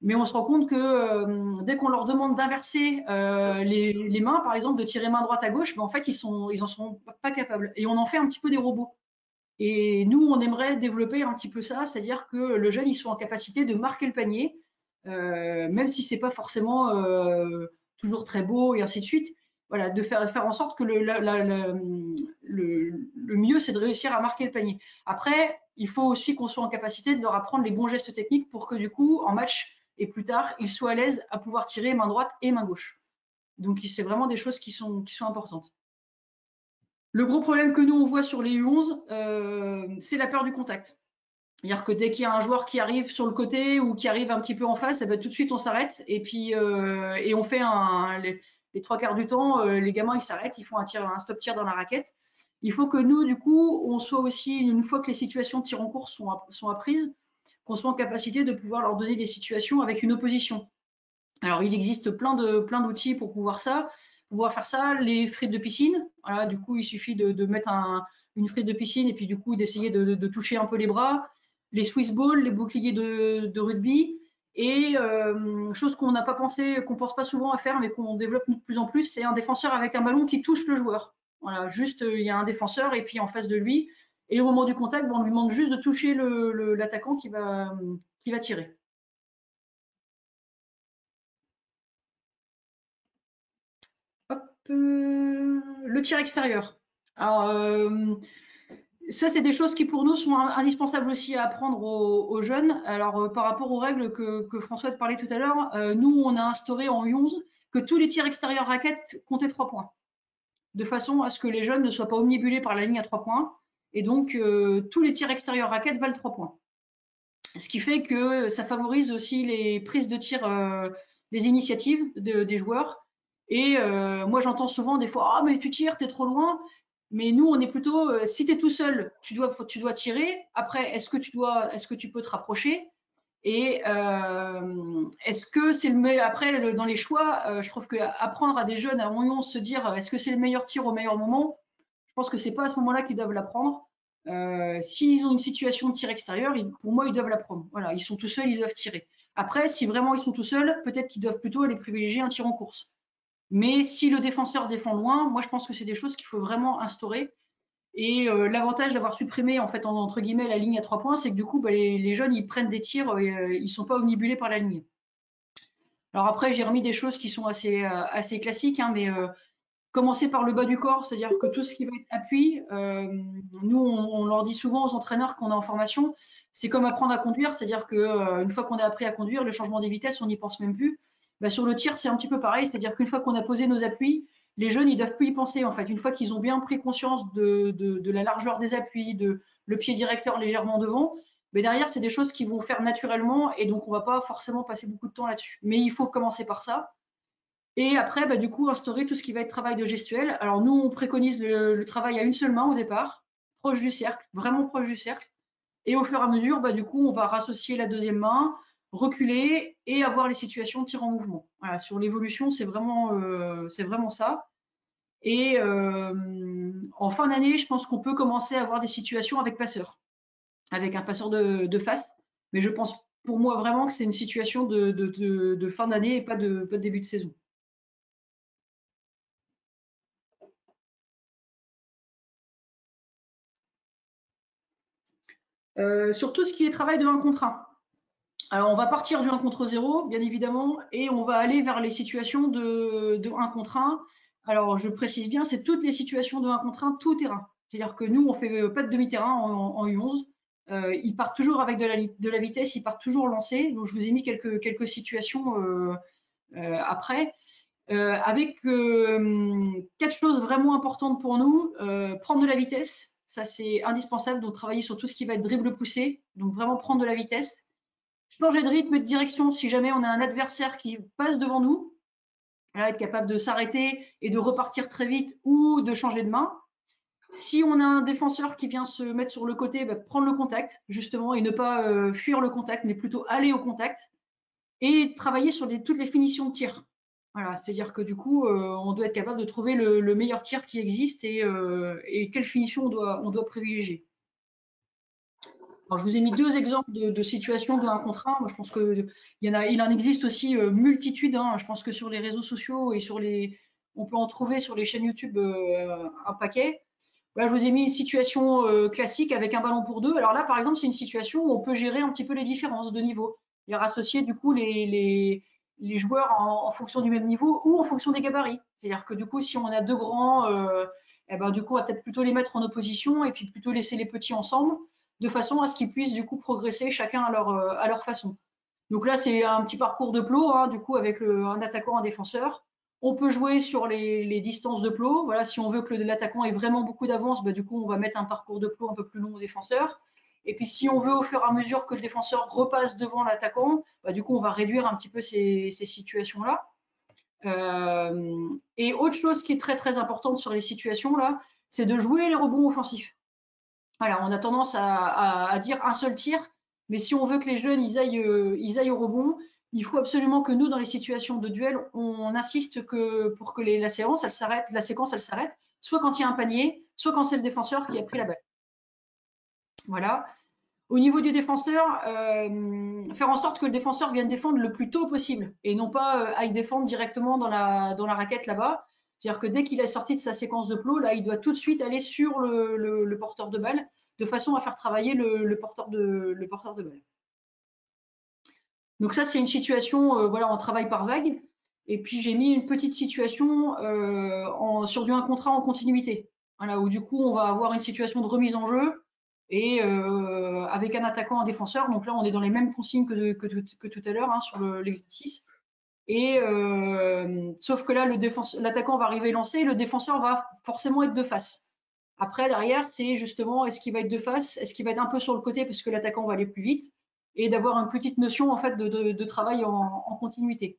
Mais on se rend compte que dès qu'on leur demande d'inverser les mains, par exemple, de tirer main droite à gauche, ben en fait, ils en sont pas capables. Et on en fait un petit peu des robots. Et nous, on aimerait développer un petit peu ça, c'est-à-dire que le jeune, il soit en capacité de marquer le panier, même si c'est pas forcément toujours très beau et ainsi de suite. Voilà, de faire en sorte que le mieux, c'est de réussir à marquer le panier. Après, il faut aussi qu'on soit en capacité de leur apprendre les bons gestes techniques pour que du coup, en match et plus tard, ils soient à l'aise à pouvoir tirer main droite et main gauche. Donc, c'est vraiment des choses qui sont importantes. Le gros problème que nous, on voit sur les U11, c'est la peur du contact. C'est-à-dire que dès qu'il y a un joueur qui arrive sur le côté ou qui arrive un petit peu en face, eh ben, tout de suite on s'arrête et puis et on fait les trois quarts du temps, les gamins ils s'arrêtent, ils font un stop tir dans la raquette. Il faut que nous, du coup, on soit aussi, une fois que les situations de tir en course sont apprises, qu'on soit en capacité de pouvoir leur donner des situations avec une opposition. Alors il existe plein d'outils pour pouvoir faire ça, les frites de piscine. Voilà, du coup il suffit de mettre une frite de piscine et puis du coup d'essayer de toucher un peu les bras. Les Swiss balls, les boucliers de rugby. Et chose qu'on n'a pas pensé, qu'on pense pas souvent à faire, mais qu'on développe de plus en plus, c'est un défenseur avec un ballon qui touche le joueur. Voilà, juste il y a un défenseur et puis en face de lui. Et au moment du contact, on lui demande juste de toucher l'attaquant qui va tirer. Hop, le tir extérieur. Alors, ça, c'est des choses qui pour nous sont indispensables aussi à apprendre aux jeunes. Alors, par rapport aux règles que François te parlait tout à l'heure, nous, on a instauré en U11 que tous les tirs extérieurs raquettes comptaient 3 points, de façon à ce que les jeunes ne soient pas omnibulés par la ligne à 3 points. Et donc, tous les tirs extérieurs raquettes valent 3 points. Ce qui fait que ça favorise aussi les prises de tir, les initiatives des joueurs. Et moi, j'entends souvent des fois, ah, mais tu tires, t'es trop loin. Mais nous, on est plutôt, si tu es tout seul, tu dois tirer. Après, est-ce que tu peux te rapprocher? Et est-ce que c'est le meilleur? Après, dans les choix, je trouve qu'apprendre à des jeunes à un moment se dire, est-ce que c'est le meilleur tir au meilleur moment? Je pense que c'est pas à ce moment-là qu'ils doivent l'apprendre. S'ils ont une situation de tir extérieur, pour moi, ils doivent l'apprendre. Voilà, ils sont tout seuls, ils doivent tirer. Après, si vraiment ils sont tout seuls, peut-être qu'ils doivent plutôt aller privilégier un tir en course. Mais si le défenseur défend loin, moi je pense que c'est des choses qu'il faut vraiment instaurer. Et l'avantage d'avoir supprimé en fait entre guillemets la ligne à 3 points, c'est que du coup les jeunes ils prennent des tirs et ils sont pas omnibulés par la ligne. Alors après j'ai remis des choses qui sont assez classiques, hein, mais commencer par le bas du corps, c'est-à-dire que tout ce qui va être appui, nous on leur dit souvent aux entraîneurs qu'on est en formation, c'est comme apprendre à conduire, c'est-à-dire que une fois qu'on a appris à conduire, le changement des vitesses on n'y pense même plus. Bah, sur le tir c'est un petit peu pareil, c'est-à-dire qu'une fois qu'on a posé nos appuis, les jeunes ils doivent plus y penser en fait. Une fois qu'ils ont bien pris conscience de la largeur des appuis, de le pied directeur légèrement devant, mais derrière c'est des choses qui vont faire naturellement et donc on va pas forcément passer beaucoup de temps là-dessus. Mais il faut commencer par ça. Et après, bah, du coup, instaurer tout ce qui va être travail de gestuelle. Alors nous, on préconise le travail à une seule main au départ, proche du cercle, vraiment proche du cercle. Et au fur et à mesure, bah, du coup, on va rassocier la deuxième main, reculer et avoir les situations de tir en mouvement. Voilà, sur l'évolution, c'est vraiment ça. Et en fin d'année, je pense qu'on peut commencer à avoir des situations avec passeur, avec un passeur de face. Mais je pense pour moi vraiment que c'est une situation de fin d'année et pas de début de saison. Sur tout ce qui est travail de 1 contre 1. Alors, on va partir du 1 contre 0, bien évidemment, et on va aller vers les situations de 1 contre 1 Alors, je précise bien, c'est toutes les situations de 1 contre 1, tout terrain. C'est-à-dire que nous, on fait pas de demi-terrain en U11. Ils partent toujours avec de la vitesse, ils partent toujours lancés. Donc, je vous ai mis quelques situations après. Avec 4 choses vraiment importantes pour nous. Prendre de la vitesse, ça c'est indispensable. Donc, travailler sur tout ce qui va être dribble poussé. Donc, vraiment prendre de la vitesse. Changer de rythme et de direction si jamais on a un adversaire qui passe devant nous. Là, être capable de s'arrêter et de repartir très vite ou de changer de main. Si on a un défenseur qui vient se mettre sur le côté, bah, prendre le contact justement et ne pas fuir le contact, mais plutôt aller au contact et travailler sur toutes les finitions de tir. Voilà, c'est-à-dire que du coup, on doit être capable de trouver le meilleur tir qui existe et quelle finition on doit privilégier. Alors, je vous ai mis 2 exemples de situations de 1 contre 1. Moi, je pense il en existe aussi multitude. Hein. Je pense que sur les réseaux sociaux et on peut en trouver sur les chaînes YouTube un paquet. Voilà, je vous ai mis une situation classique avec un ballon pour 2. Alors là, par exemple, c'est une situation où on peut gérer un petit peu les différences de niveau. C'est-à-dire associer du coup les joueurs en fonction du même niveau ou en fonction des gabarits. C'est-à-dire que du coup, si on a 2 grands, eh ben, du coup, on va peut-être plutôt les mettre en opposition et puis plutôt laisser les petits ensemble, de façon à ce qu'ils puissent du coup progresser chacun à leur façon. Donc là, c'est un petit parcours de plot, hein, du coup, avec un attaquant, un défenseur. On peut jouer sur les distances de plot. Voilà, si on veut que l'attaquant ait vraiment beaucoup d'avance, bah, du coup, on va mettre un parcours de plot un peu plus long au défenseur. Et puis, si on veut, au fur et à mesure que le défenseur repasse devant l'attaquant, bah, du coup, on va réduire un petit peu ces situations-là. Et autre chose qui est très, très importante sur les situations-là, c'est de jouer les rebonds offensifs. Voilà, on a tendance à dire un seul tir, mais si on veut que les jeunes ils aillent au rebond, il faut absolument que nous, dans les situations de duel, on insiste pour que la séquence elle s'arrête, soit quand il y a un panier, soit quand c'est le défenseur qui a pris la balle. Voilà. Au niveau du défenseur, faire en sorte que le défenseur vienne défendre le plus tôt possible et non pas aille défendre directement dans la raquette là-bas. C'est-à-dire que dès qu'il est sorti de sa séquence de plot, là, il doit tout de suite aller sur le porteur de balle de façon à faire travailler le porteur de balle. Donc ça, c'est une situation, voilà, on travaille par vague. Et puis j'ai mis une petite situation sur du 1 contre 1 en continuité. Voilà, où du coup, on va avoir une situation de remise en jeu et avec un attaquant, un défenseur. Donc là, on est dans les mêmes consignes que tout à l'heure hein, sur l'exercice. Et sauf que là, l'attaquant va arriver lancé, le défenseur va forcément être de face. Après, derrière, c'est justement est-ce qu'il va être de face, est-ce qu'il va être un peu sur le côté parce que l'attaquant va aller plus vite, et d'avoir une petite notion en fait de travail en continuité.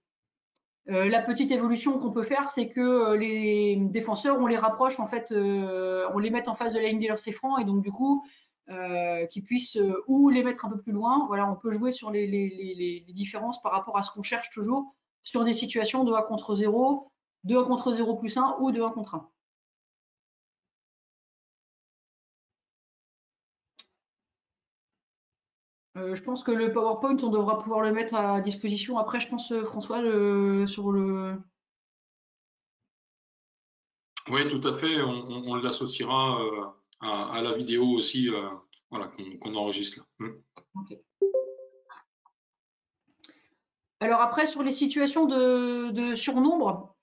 La petite évolution qu'on peut faire, c'est que les défenseurs, on les rapproche en fait, on les met en face de la ligne des lancers francs et donc du coup, qu'ils puissent ou les mettre un peu plus loin. Voilà, on peut jouer sur les différences par rapport à ce qu'on cherche toujours sur des situations de 1 contre 0, de 1 contre 0 plus 1 ou de 1 contre 1. Je pense que le PowerPoint, on devra pouvoir le mettre à disposition après, je pense, François, sur le. Oui, tout à fait. On l'associera à la vidéo aussi, voilà, qu'on enregistre là. Okay. Alors après, sur les situations de surnombre,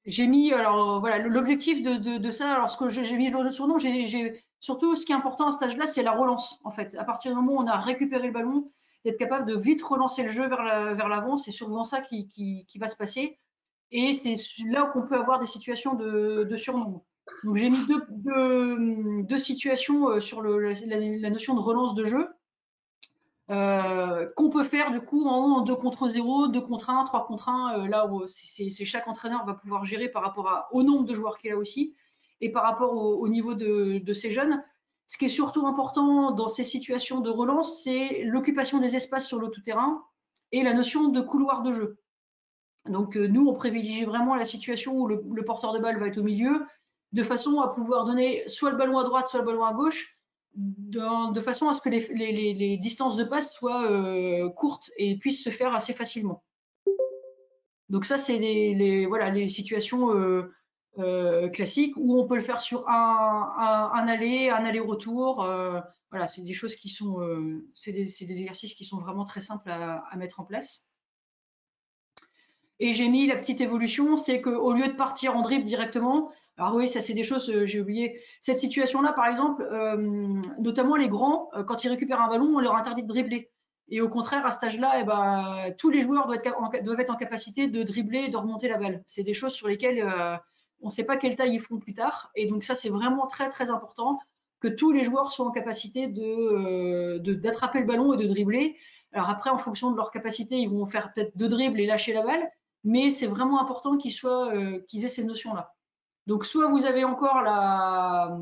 j'ai mis, alors voilà, l'objectif de ça, alors ce que j'ai mis le surnombre, surtout ce qui est important à cet âge-là, c'est la relance en fait. À partir du moment où on a récupéré le ballon, d'être capable de vite relancer le jeu vers l'avant, c'est souvent ça qui va se passer. Et c'est là qu'on peut avoir des situations de surnombre. Donc j'ai mis deux situations sur la notion de relance de jeu. Qu'on peut faire du coup en 2 contre 0, 2 contre 1, 3 contre 1, là où c'est chaque entraîneur va pouvoir gérer par rapport au nombre de joueurs qu'il a aussi et par rapport au niveau de ces jeunes. Ce qui est surtout important dans ces situations de relance, c'est l'occupation des espaces sur le tout-terrain et la notion de couloir de jeu. Donc nous, on privilégie vraiment la situation où le porteur de balle va être au milieu, de façon à pouvoir donner soit le ballon à droite, soit le ballon à gauche, de façon à ce que les distances de passe soient courtes et puissent se faire assez facilement. Donc ça, c'est voilà, les situations classiques où on peut le faire sur un aller-retour. Voilà, c'est des choses qui sont, c'est des exercices qui sont vraiment très simples à mettre en place. Et j'ai mis la petite évolution, c'est qu'au lieu de partir en dribble directement, alors oui, ça c'est des choses, j'ai oublié. Cette situation-là, par exemple, notamment les grands, quand ils récupèrent un ballon, on leur interdit de dribbler. Et au contraire, à cet âge-là, eh ben, tous les joueurs doivent être en capacité de dribbler et de remonter la balle. C'est des choses sur lesquelles on ne sait pas quelle taille ils feront plus tard. Et donc ça, c'est vraiment très très important que tous les joueurs soient en capacité d'attraper le ballon et de dribbler. Alors après, en fonction de leur capacité, ils vont faire peut-être deux dribbles et lâcher la balle, mais c'est vraiment important qu'ils aient ces notions-là. Donc soit vous avez encore la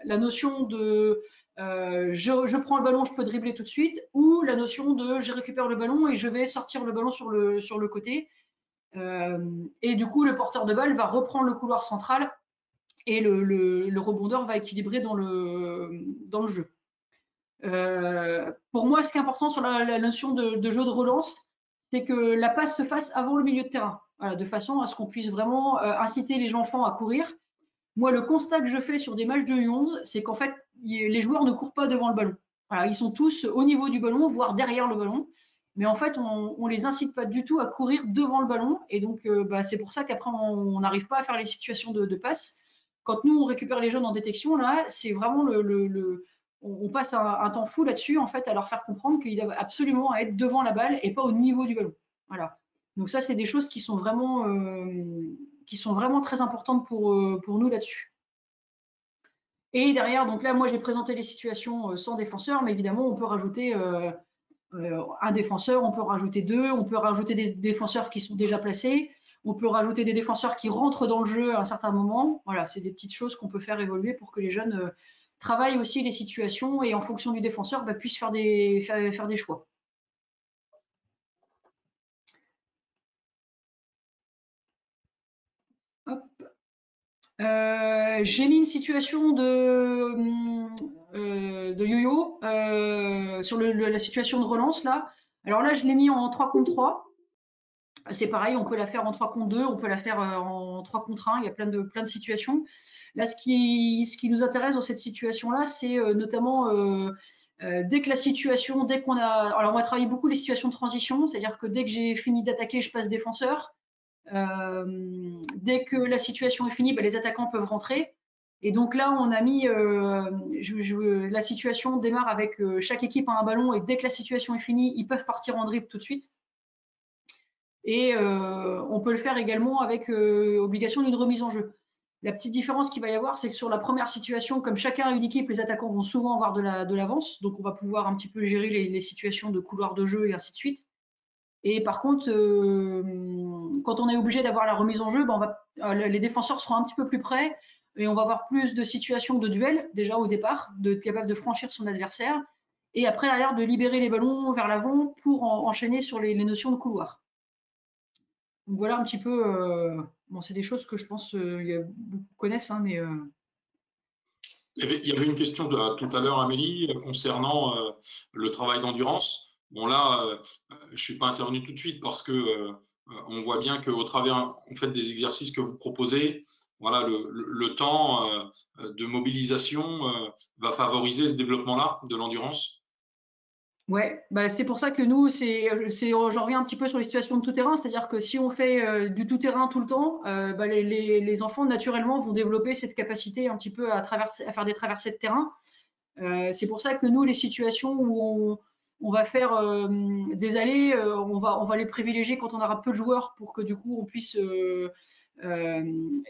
notion de je prends le ballon, je peux dribbler tout de suite, ou la notion de je récupère le ballon et je vais sortir le ballon sur le côté. Et du coup, le porteur de balle va reprendre le couloir central et le rebondeur va équilibrer dans le jeu. Pour moi, ce qui est important sur la notion de jeu de relance, c'est que la passe se fasse avant le milieu de terrain, voilà, de façon à ce qu'on puisse vraiment inciter les enfants à courir. Moi, le constat que je fais sur des matchs de U11, c'est qu'en fait, les joueurs ne courent pas devant le ballon. Voilà, ils sont tous au niveau du ballon, voire derrière le ballon. Mais en fait, on les incite pas du tout à courir devant le ballon. Et donc, c'est pour ça qu'après, on n'arrive pas à faire les situations de passe. Quand nous, on récupère les jeunes en détection, là, c'est vraiment on passe un temps fou là-dessus, en fait, à leur faire comprendre qu'ils doivent absolument être devant la balle et pas au niveau du ballon. Voilà. Donc ça, c'est des choses qui sont vraiment très importantes pour nous là-dessus. Et derrière, donc là, moi, j'ai présenté les situations sans défenseur, mais évidemment, on peut rajouter un défenseur, on peut rajouter deux, on peut rajouter des défenseurs qui sont déjà placés, on peut rajouter des défenseurs qui rentrent dans le jeu à un certain moment. Voilà, c'est des petites choses qu'on peut faire évoluer pour que les jeunes travaillent aussi les situations et en fonction du défenseur, puissent faire des choix. Hop. J'ai mis une situation de yo-yo sur la situation de relance là. Alors là, je l'ai mis en 3 contre 3. C'est pareil, on peut la faire en 3 contre 2, on peut la faire en 3 contre 1. Il y a plein de situations. Là, ce qui nous intéresse dans cette situation-là, c'est notamment dès que la situation, dès qu'on a. Alors, on va travailler beaucoup les situations de transition, c'est-à-dire que dès que j'ai fini d'attaquer, je passe défenseur. Dès que la situation est finie, les attaquants peuvent rentrer. Et donc là, on a mis, la situation démarre avec chaque équipe a un ballon et dès que la situation est finie, ils peuvent partir en dribble tout de suite. Et on peut le faire également avec obligation d'une remise en jeu. La petite différence qu'il va y avoir, c'est que sur la première situation, comme chacun a une équipe, les attaquants vont souvent avoir de l'avance, donc on va pouvoir un petit peu gérer les situations de couloir de jeu et ainsi de suite. Et par contre, quand on est obligé d'avoir la remise en jeu, les défenseurs seront un petit peu plus près et on va avoir plus de situations de duel déjà au départ, d'être capable de franchir son adversaire et après derrière de libérer les ballons vers l'avant pour enchaîner sur les notions de couloir. Donc voilà un petit peu. Bon, c'est des choses que je pense beaucoup connaissent, hein, mais. Il y avait une question tout à l'heure, Amélie, concernant le travail d'endurance. Bon là, je suis pas intervenu tout de suite parce que on voit bien qu'au travers en fait des exercices que vous proposez, voilà, le temps de mobilisation va favoriser ce développement-là de l'endurance. Ouais, c'est pour ça que nous, j'en reviens un petit peu sur les situations de tout-terrain, c'est-à-dire que si on fait du tout-terrain tout le temps, les enfants naturellement vont développer cette capacité un petit peu à faire des traversées de terrain. C'est pour ça que nous, les situations où on va faire des allées, on va les privilégier quand on aura peu de joueurs pour que du coup on puisse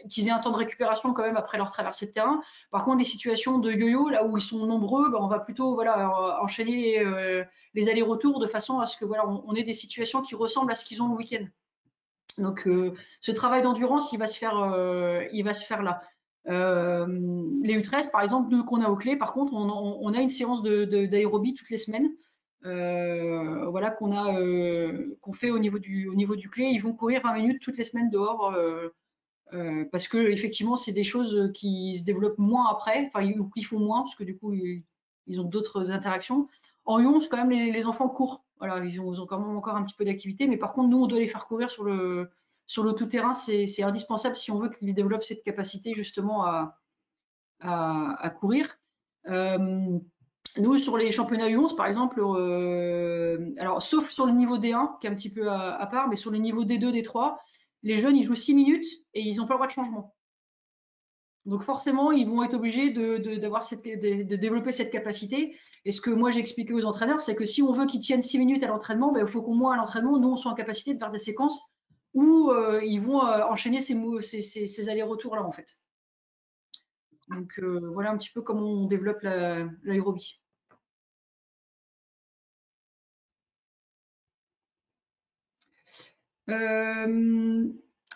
qu'ils aient un temps de récupération quand même après leur traversée de terrain. Par contre, les situations de yo-yo, là où ils sont nombreux, on va plutôt enchaîner les allers-retours de façon à ce que on ait des situations qui ressemblent à ce qu'ils ont le week-end. Donc, ce travail d'endurance, il va se faire là. Les U13, par exemple, nous qu'on a au clé, par contre, on a une séance d'aérobie toutes les semaines. Qu'on fait au niveau du clé. Ils vont courir 20 minutes toutes les semaines dehors parce que effectivement, c'est des choses qui se développent moins après, enfin, qui font moins parce que du coup, ils ont d'autres interactions. En U11, quand même, les enfants courent. Voilà, ils ont quand même encore un petit peu d'activité, mais par contre, nous, on doit les faire courir sur le tout-terrain. C'est indispensable si on veut qu'ils développent cette capacité justement à courir. Nous, sur les championnats U11, par exemple, alors sauf sur le niveau D1, qui est un petit peu à part, mais sur les niveaux D2, D3, les jeunes, ils jouent 6 minutes et ils n'ont pas le droit de changement. Donc forcément, ils vont être obligés de développer cette capacité. Et ce que moi j'ai expliqué aux entraîneurs, c'est que si on veut qu'ils tiennent 6 minutes à l'entraînement, ben, il faut qu'au moins à l'entraînement, nous, on soit en capacité de faire des séquences où ils vont enchaîner ces allers-retours-là, en fait. Donc voilà un petit peu comment on développe l'aérobie. Euh,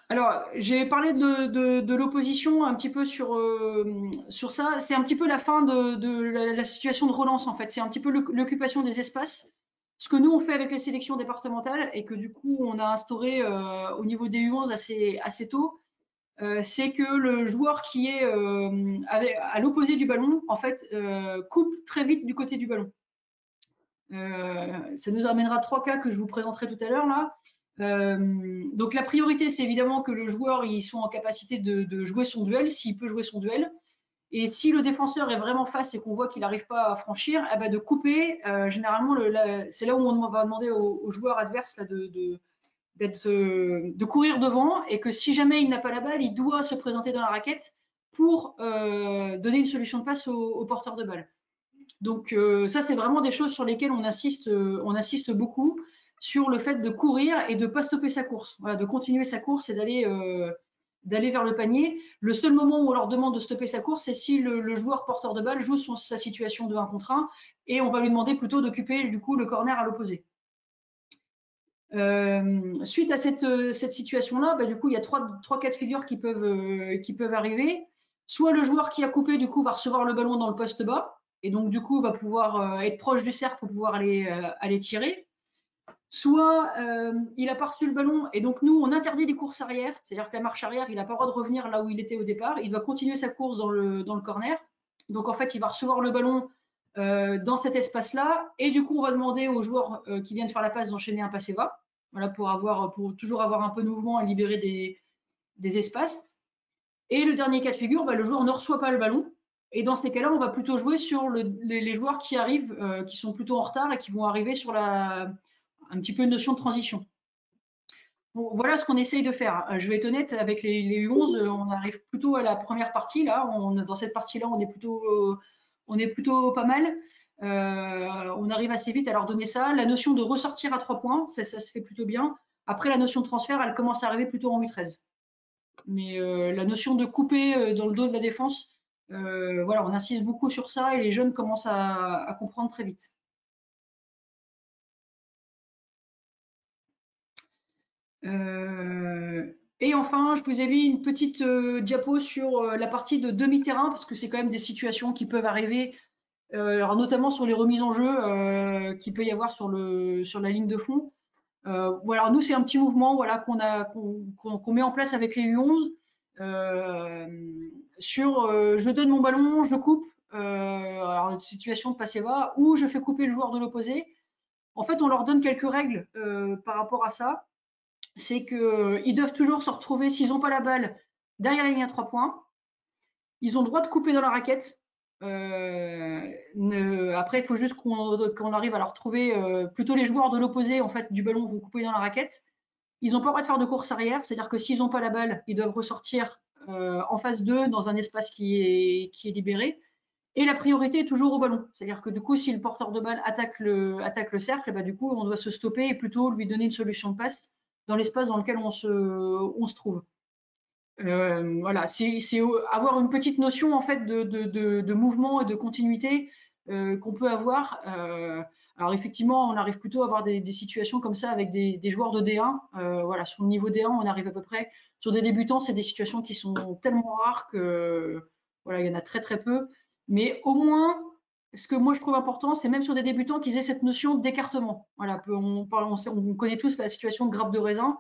alors, j'ai parlé de l'opposition un petit peu sur ça. C'est un petit peu la fin de la situation de relance, en fait. C'est un petit peu l'occupation des espaces. Ce que nous, on fait avec les sélections départementales et que du coup, on a instauré au niveau des U11 assez tôt, c'est que le joueur qui est à l'opposé du ballon, en fait, coupe très vite du côté du ballon. Ça nous amènera 3 cas que je vous présenterai tout à l'heure là. Donc la priorité, c'est évidemment que le joueur il soit en capacité de jouer son duel, s'il peut jouer son duel. Et si le défenseur est vraiment face et qu'on voit qu'il n'arrive pas à franchir, eh ben de couper. Généralement, c'est là où on va demander au joueur adverse là, de courir devant et que si jamais il n'a pas la balle, il doit se présenter dans la raquette pour donner une solution de passe au porteur de balle. Donc ça, c'est vraiment des choses sur lesquelles on insiste beaucoup sur le fait de courir et de ne pas stopper sa course. Voilà, de continuer sa course et d'aller vers le panier. Le seul moment où on leur demande de stopper sa course, c'est si le joueur porteur de balle joue sa situation de 1 contre 1 et on va lui demander plutôt d'occuper du coup le corner à l'opposé. Suite à cette situation-là, bah, du coup, il y a trois cas de figure qui peuvent arriver. Soit le joueur qui a coupé, du coup, va recevoir le ballon dans le poste bas, et donc, du coup, va pouvoir être proche du cercle pour pouvoir aller tirer. Soit il a pas reçu le ballon, et donc nous, on interdit les courses arrière, c'est-à-dire que la marche arrière, il n'a pas le droit de revenir là où il était au départ, il va continuer sa course dans le corner. Donc, en fait, il va recevoir le ballon dans cet espace-là, et du coup, on va demander au joueur qui vient de faire la passe d'enchaîner un passé bas. Voilà, pour toujours avoir un peu de mouvement et libérer des espaces. Et le dernier cas de figure, bah, le joueur ne reçoit pas le ballon. Et dans ces cas-là, on va plutôt jouer sur les joueurs qui arrivent, qui sont plutôt en retard et qui vont arriver sur un petit peu une notion de transition. Bon, voilà ce qu'on essaye de faire. Je vais être honnête, avec les U11, on arrive plutôt à la première partie. Là, dans cette partie-là, on est plutôt pas mal. On arrive assez vite à leur donner ça. La notion de ressortir à 3 points, ça se fait plutôt bien. Après, la notion de transfert, elle commence à arriver plutôt en U13. Mais la notion de couper dans le dos de la défense, voilà, on insiste beaucoup sur ça et les jeunes commencent à comprendre très vite. Et enfin, je vous ai mis une petite diapo sur la partie de demi-terrain parce que c'est quand même des situations qui peuvent arriver, alors notamment sur les remises en jeu qu'il peut y avoir sur la ligne de fond. Voilà, nous c'est un petit mouvement voilà qu'on met en place avec les U11 sur je donne mon ballon, je le coupe, alors une situation de passer bas ou je fais couper le joueur de l'opposé. En fait, on leur donne quelques règles par rapport à ça. C'est qu'ils doivent toujours se retrouver, s'ils n'ont pas la balle, derrière la ligne à 3 points. Ils ont le droit de couper dans la raquette. Après, il faut juste qu'on arrive à leur trouver. Plutôt les joueurs de l'opposé, en fait, du ballon vont couper dans la raquette. Ils n'ont pas le droit de faire de course arrière, c'est-à-dire que s'ils n'ont pas la balle, ils doivent ressortir en phase 2 dans un espace qui est libéré. Et la priorité est toujours au ballon. C'est-à-dire que du coup, si le porteur de balle attaque le cercle, bah, du coup, on doit se stopper et plutôt lui donner une solution de passe dans l'espace dans lequel on se trouve. Voilà, c'est avoir une petite notion en fait de mouvement et de continuité qu'on peut avoir. Alors effectivement, on arrive plutôt à avoir des situations comme ça avec des joueurs de D1. Voilà, sur le niveau D1, on arrive à peu près. Sur des débutants, c'est des situations qui sont tellement rares que voilà, il y en a très très peu. Mais au moins, ce que moi je trouve important, c'est même sur des débutants qu'ils aient cette notion d'écartement. Voilà, on connaît tous la situation de grappe de raisin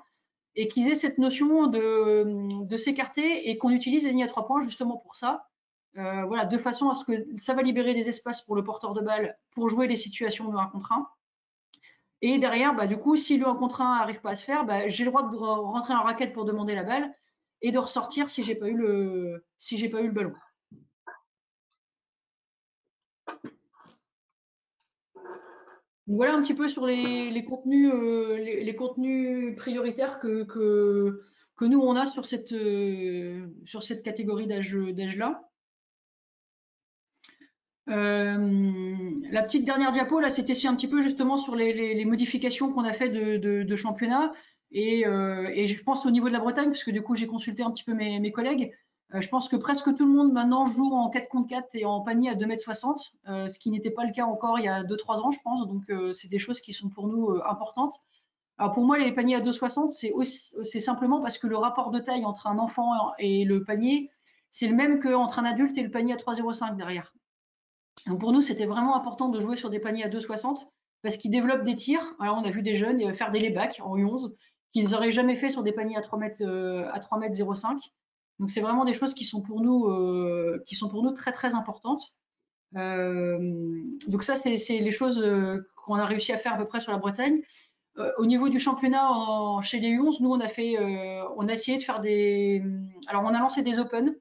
et qu'ils aient cette notion de s'écarter et qu'on utilise les lignes à 3 points justement pour ça. Voilà, de façon à ce que ça va libérer des espaces pour le porteur de balle pour jouer les situations de 1 contre 1. Et derrière, bah, du coup, si le 1 contre 1 n'arrive pas à se faire, bah, j'ai le droit de rentrer en raquette pour demander la balle et de ressortir si j'ai pas eu le ballon. Voilà un petit peu sur les contenus, les contenus prioritaires que nous on a sur cette catégorie d'âge-là. La petite dernière diapo, là, c'était un petit peu justement sur les modifications qu'on a fait de championnat. Et je pense au niveau de la Bretagne, parce que du coup, j'ai consulté un petit peu mes collègues. Je pense que presque tout le monde maintenant joue en 4 contre 4 et en panier à 2,60 m, ce qui n'était pas le cas encore il y a 2-3 ans, je pense. Donc, c'est des choses qui sont pour nous importantes. Alors, pour moi, les paniers à 2,60, c'est simplement parce que le rapport de taille entre un enfant et le panier, c'est le même qu'entre un adulte et le panier à 3,05 derrière. Donc pour nous, c'était vraiment important de jouer sur des paniers à 2,60 parce qu'ils développent des tirs. Alors on a vu des jeunes faire des laybacks en U11 qu'ils n'auraient jamais fait sur des paniers à 3 mètres, à 3 mètres 05. Donc c'est vraiment des choses qui sont pour nous très très importantes. Euh, donc ça, c'est les choses qu'on a réussi à faire à peu près sur la Bretagne. Au niveau du championnat chez les U11, nous on a essayé de faire des. Alors on a lancé des Open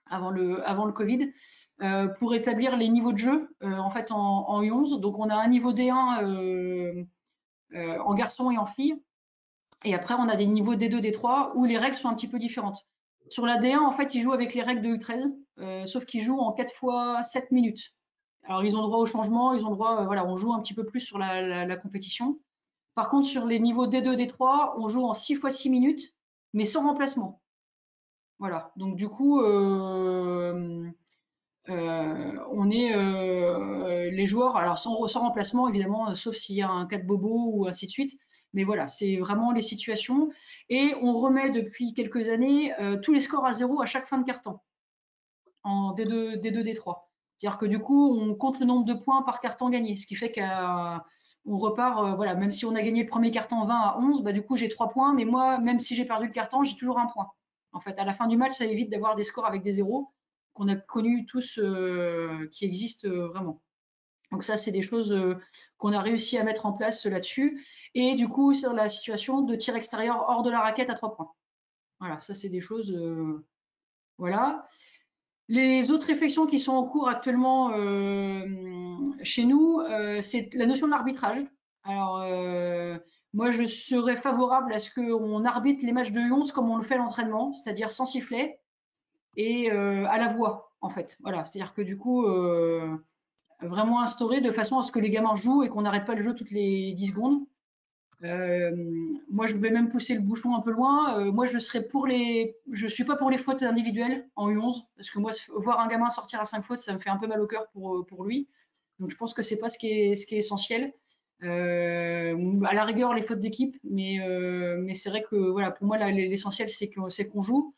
avant le Covid pour établir les niveaux de jeu en fait en U11. Donc on a un niveau D1 en garçon et en fille. Et après, on a des niveaux D2, D3 où les règles sont un petit peu différentes. Sur la D1, en fait, ils jouent avec les règles de U13, sauf qu'ils jouent en 4 fois 7 minutes. Alors, ils ont droit au changement, ils ont droit, voilà, on joue un petit peu plus sur la compétition. Par contre, sur les niveaux D2, D3, on joue en 6 fois 6 minutes, mais sans remplacement. Voilà. Donc, du coup, on est les joueurs, alors sans remplacement évidemment, sauf s'il y a un cas de bobo ou ainsi de suite. Mais voilà, c'est vraiment les situations. Et on remet depuis quelques années tous les scores à zéro à chaque fin de carton en D2, D2, D3. C'est-à-dire que du coup, on compte le nombre de points par carton gagné, ce qui fait qu'on repart, voilà, même si on a gagné le premier carton 20 à 11, bah, du coup j'ai 3 points, mais moi, même si j'ai perdu le carton, j'ai toujours un point. En fait, à la fin du match, ça évite d'avoir des scores avec des zéros qu'on a connus tous, qui existent vraiment. Donc ça, c'est des choses qu'on a réussi à mettre en place là-dessus. Et du coup, sur la situation de tir extérieur hors de la raquette à 3 points. Voilà, ça c'est des choses, voilà. Les autres réflexions qui sont en cours actuellement chez nous, c'est la notion de l'arbitrage. Alors, moi, je serais favorable à ce qu'on arbitre les matchs de 11 comme on le fait à l'entraînement, c'est-à-dire sans sifflet et à la voix, en fait. Voilà, c'est-à-dire que du coup, vraiment instaurer de façon à ce que les gamins jouent et qu'on n'arrête pas le jeu toutes les 10 secondes. Moi, je vais même pousser le bouchon un peu loin. Moi, je suis pas pour les fautes individuelles en U11 parce que moi, voir un gamin sortir à 5 fautes, ça me fait un peu mal au cœur pour lui. Donc, je pense que c'est pas ce qui est essentiel. À la rigueur, les fautes d'équipe, mais c'est vrai que voilà, pour moi, l'essentiel c'est qu'on joue.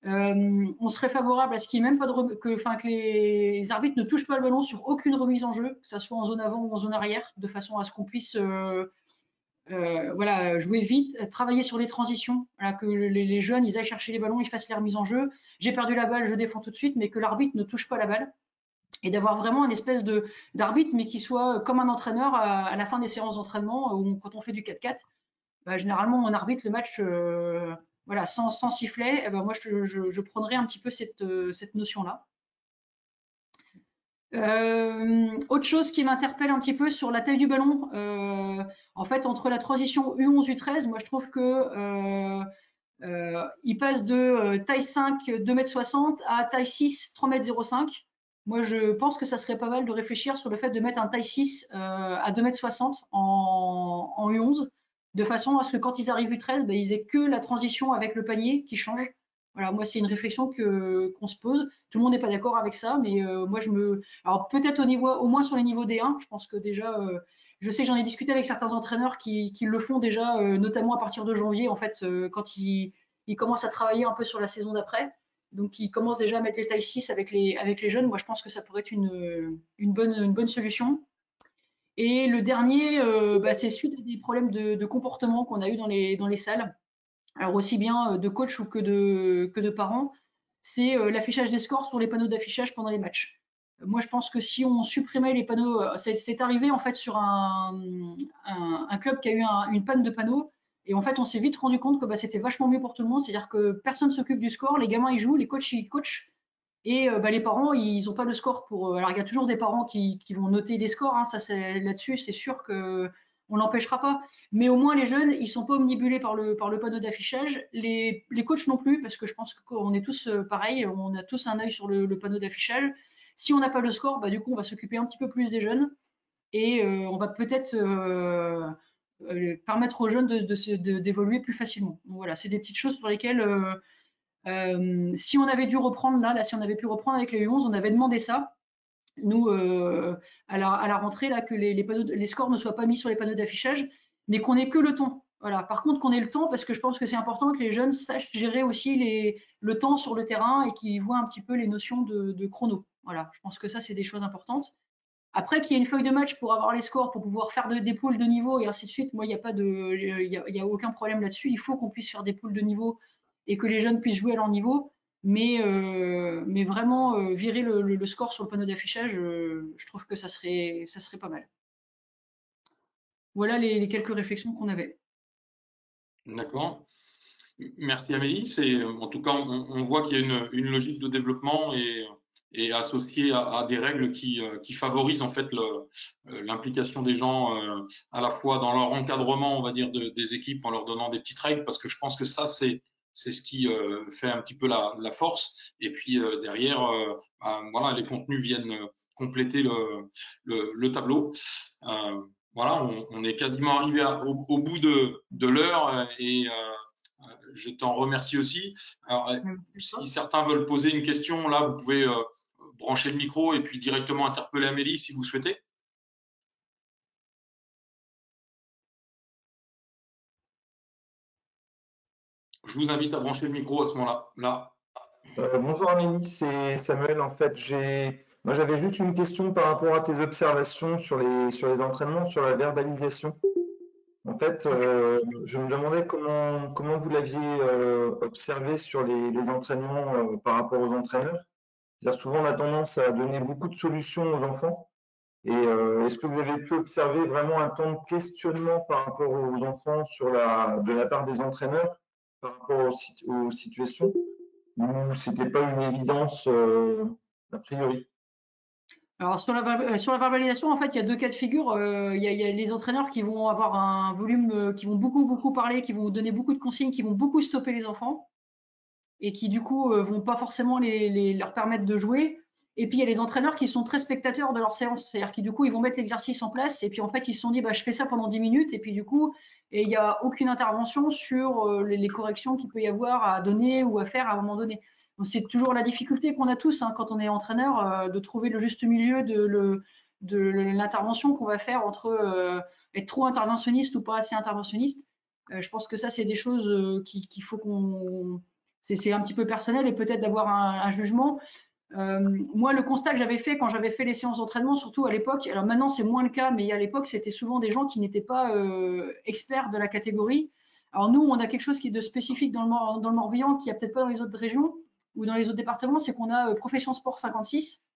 On serait favorable à ce qu'il n'y ait même pas que les arbitres ne touchent pas le ballon sur aucune remise en jeu, que ça soit en zone avant ou en zone arrière, de façon à ce qu'on puisse voilà, jouer vite, travailler sur les transitions, voilà, que les jeunes ils aillent chercher les ballons, ils fassent les remises en jeu. J'ai perdu la balle, je défends tout de suite, mais que l'arbitre ne touche pas la balle. Et d'avoir vraiment une espèce d'arbitre, mais qui soit comme un entraîneur à la fin des séances d'entraînement, où quand on fait du 4-4, bah, généralement on arbitre le match voilà, sans sifflet. Et ben, moi je prendrais un petit peu cette notion-là. Autre chose qui m'interpelle un petit peu sur la taille du ballon, en fait, entre la transition U11, U13, moi je trouve que il passe de taille 5, 2,60 m à taille 6, 3,05 m. Moi je pense que ça serait pas mal de réfléchir sur le fait de mettre un taille 6 à 2,60 m en U11, de façon à ce que quand ils arrivent U13, ben, ils aient que la transition avec le panier qui change. Voilà, moi c'est une réflexion qu'on se pose. Tout le monde n'est pas d'accord avec ça, mais moi alors peut-être au moins sur les niveaux D1, je pense que déjà, je sais que j'en ai discuté avec certains entraîneurs qui le font déjà, notamment à partir de janvier, en fait, quand ils commencent à travailler un peu sur la saison d'après. Donc ils commencent déjà à mettre les tailles 6 avec les jeunes. Moi je pense que ça pourrait être une bonne solution. Et le dernier, bah, c'est suite à des problèmes de comportement qu'on a eu dans les salles, alors aussi bien de coach ou que de parents, c'est l'affichage des scores sur les panneaux d'affichage pendant les matchs. Moi, je pense que si on supprimait les panneaux, c'est arrivé en fait sur un club qui a eu une panne de panneaux, et en fait, on s'est vite rendu compte que bah, c'était vachement mieux pour tout le monde, c'est-à-dire que personne s'occupe du score, les gamins ils jouent, les coachs ils coachent, Et les parents, ils n'ont pas le score pour. Alors, il y a toujours des parents qui vont noter les scores, hein, ça, là-dessus, c'est sûr que on l'empêchera pas. Mais au moins, les jeunes, ils sont pas omnibulés par le panneau d'affichage. Les coachs non plus, parce que je pense qu'on est tous pareils, on a tous un œil sur le panneau d'affichage. Si on n'a pas le score, du coup, on va s'occuper un petit peu plus des jeunes et on va peut-être permettre aux jeunes d'évoluer plus facilement. Donc, voilà, c'est des petites choses sur lesquelles si on avait dû reprendre là, si on avait pu reprendre avec les U11, on avait demandé ça. Nous, à la rentrée, là, que les scores ne soient pas mis sur les panneaux d'affichage, mais qu'on ait que le temps. Voilà. Par contre, qu'on ait le temps, parce que je pense que c'est important que les jeunes sachent gérer aussi le temps sur le terrain et qu'ils voient un petit peu les notions de chrono. Voilà. Je pense que ça, c'est des choses importantes. Après, qu'il y ait une feuille de match pour avoir les scores, pour pouvoir faire des poules de niveau et ainsi de suite, moi, il n'y a pas de, il y a aucun problème là-dessus. Il faut qu'on puisse faire des poules de niveau et que les jeunes puissent jouer à leur niveau. Mais vraiment, virer le score sur le panneau d'affichage, je trouve que ça serait pas mal. Voilà les quelques réflexions qu'on avait. D'accord. Merci Amélie. C'est, en tout cas, on voit qu'il y a une logique de développement et associée à des règles qui favorisent en fait l'implication des gens à la fois dans leur encadrement, on va dire, des équipes en leur donnant des petites règles, parce que je pense que ça, c'est ce qui fait un petit peu la force. Et puis derrière, voilà, les contenus viennent compléter le tableau. Voilà, on est quasiment arrivé au bout de l'heure et je t'en remercie aussi. Alors, si certains veulent poser une question, là, vous pouvez brancher le micro et puis directement interpeller Amélie si vous souhaitez. Je vous invite à brancher le micro à ce moment-là. Là. Bonjour Amélie, c'est Samuel. En fait, moi j'avais juste une question par rapport à tes observations sur les entraînements, sur la verbalisation. En fait, je me demandais comment vous l'aviez observé sur les entraînements par rapport aux entraîneurs. C'est-à-dire souvent on a tendance à donner beaucoup de solutions aux enfants. Et est-ce que vous avez pu observer vraiment un temps de questionnement par rapport aux enfants de la part des entraîneurs par rapport aux situations? Ou c'était pas une évidence a priori? Alors sur la verbalisation, en fait, il y a deux cas de figure. Il y a les entraîneurs qui vont avoir un volume, qui vont beaucoup parler, qui vont donner beaucoup de consignes, qui vont beaucoup stopper les enfants et qui du coup vont pas forcément leur permettre de jouer. Et puis il y a les entraîneurs qui sont très spectateurs de leur séance, c'est-à-dire qui du coup ils vont mettre l'exercice en place et puis en fait ils se sont dit je fais ça pendant 10 minutes et puis du coup il n'y a aucune intervention sur les corrections qu'il peut y avoir à donner ou à faire à un moment donné. Donc c'est toujours la difficulté qu'on a tous hein, quand on est entraîneur, de trouver le juste milieu de l'intervention qu'on va faire entre être trop interventionniste ou pas assez interventionniste. Je pense que ça c'est des choses qu'il faut qu'on c'est un petit peu personnel et peut-être d'avoir un jugement. Moi, le constat que j'avais fait quand j'avais fait les séances d'entraînement, surtout à l'époque, alors maintenant c'est moins le cas, mais à l'époque c'était souvent des gens qui n'étaient pas experts de la catégorie. Alors nous, on a quelque chose qui est de spécifique dans le Morbihan, qui n'y a peut-être pas dans les autres régions ou dans les autres départements, c'est qu'on a Profession Sport 56.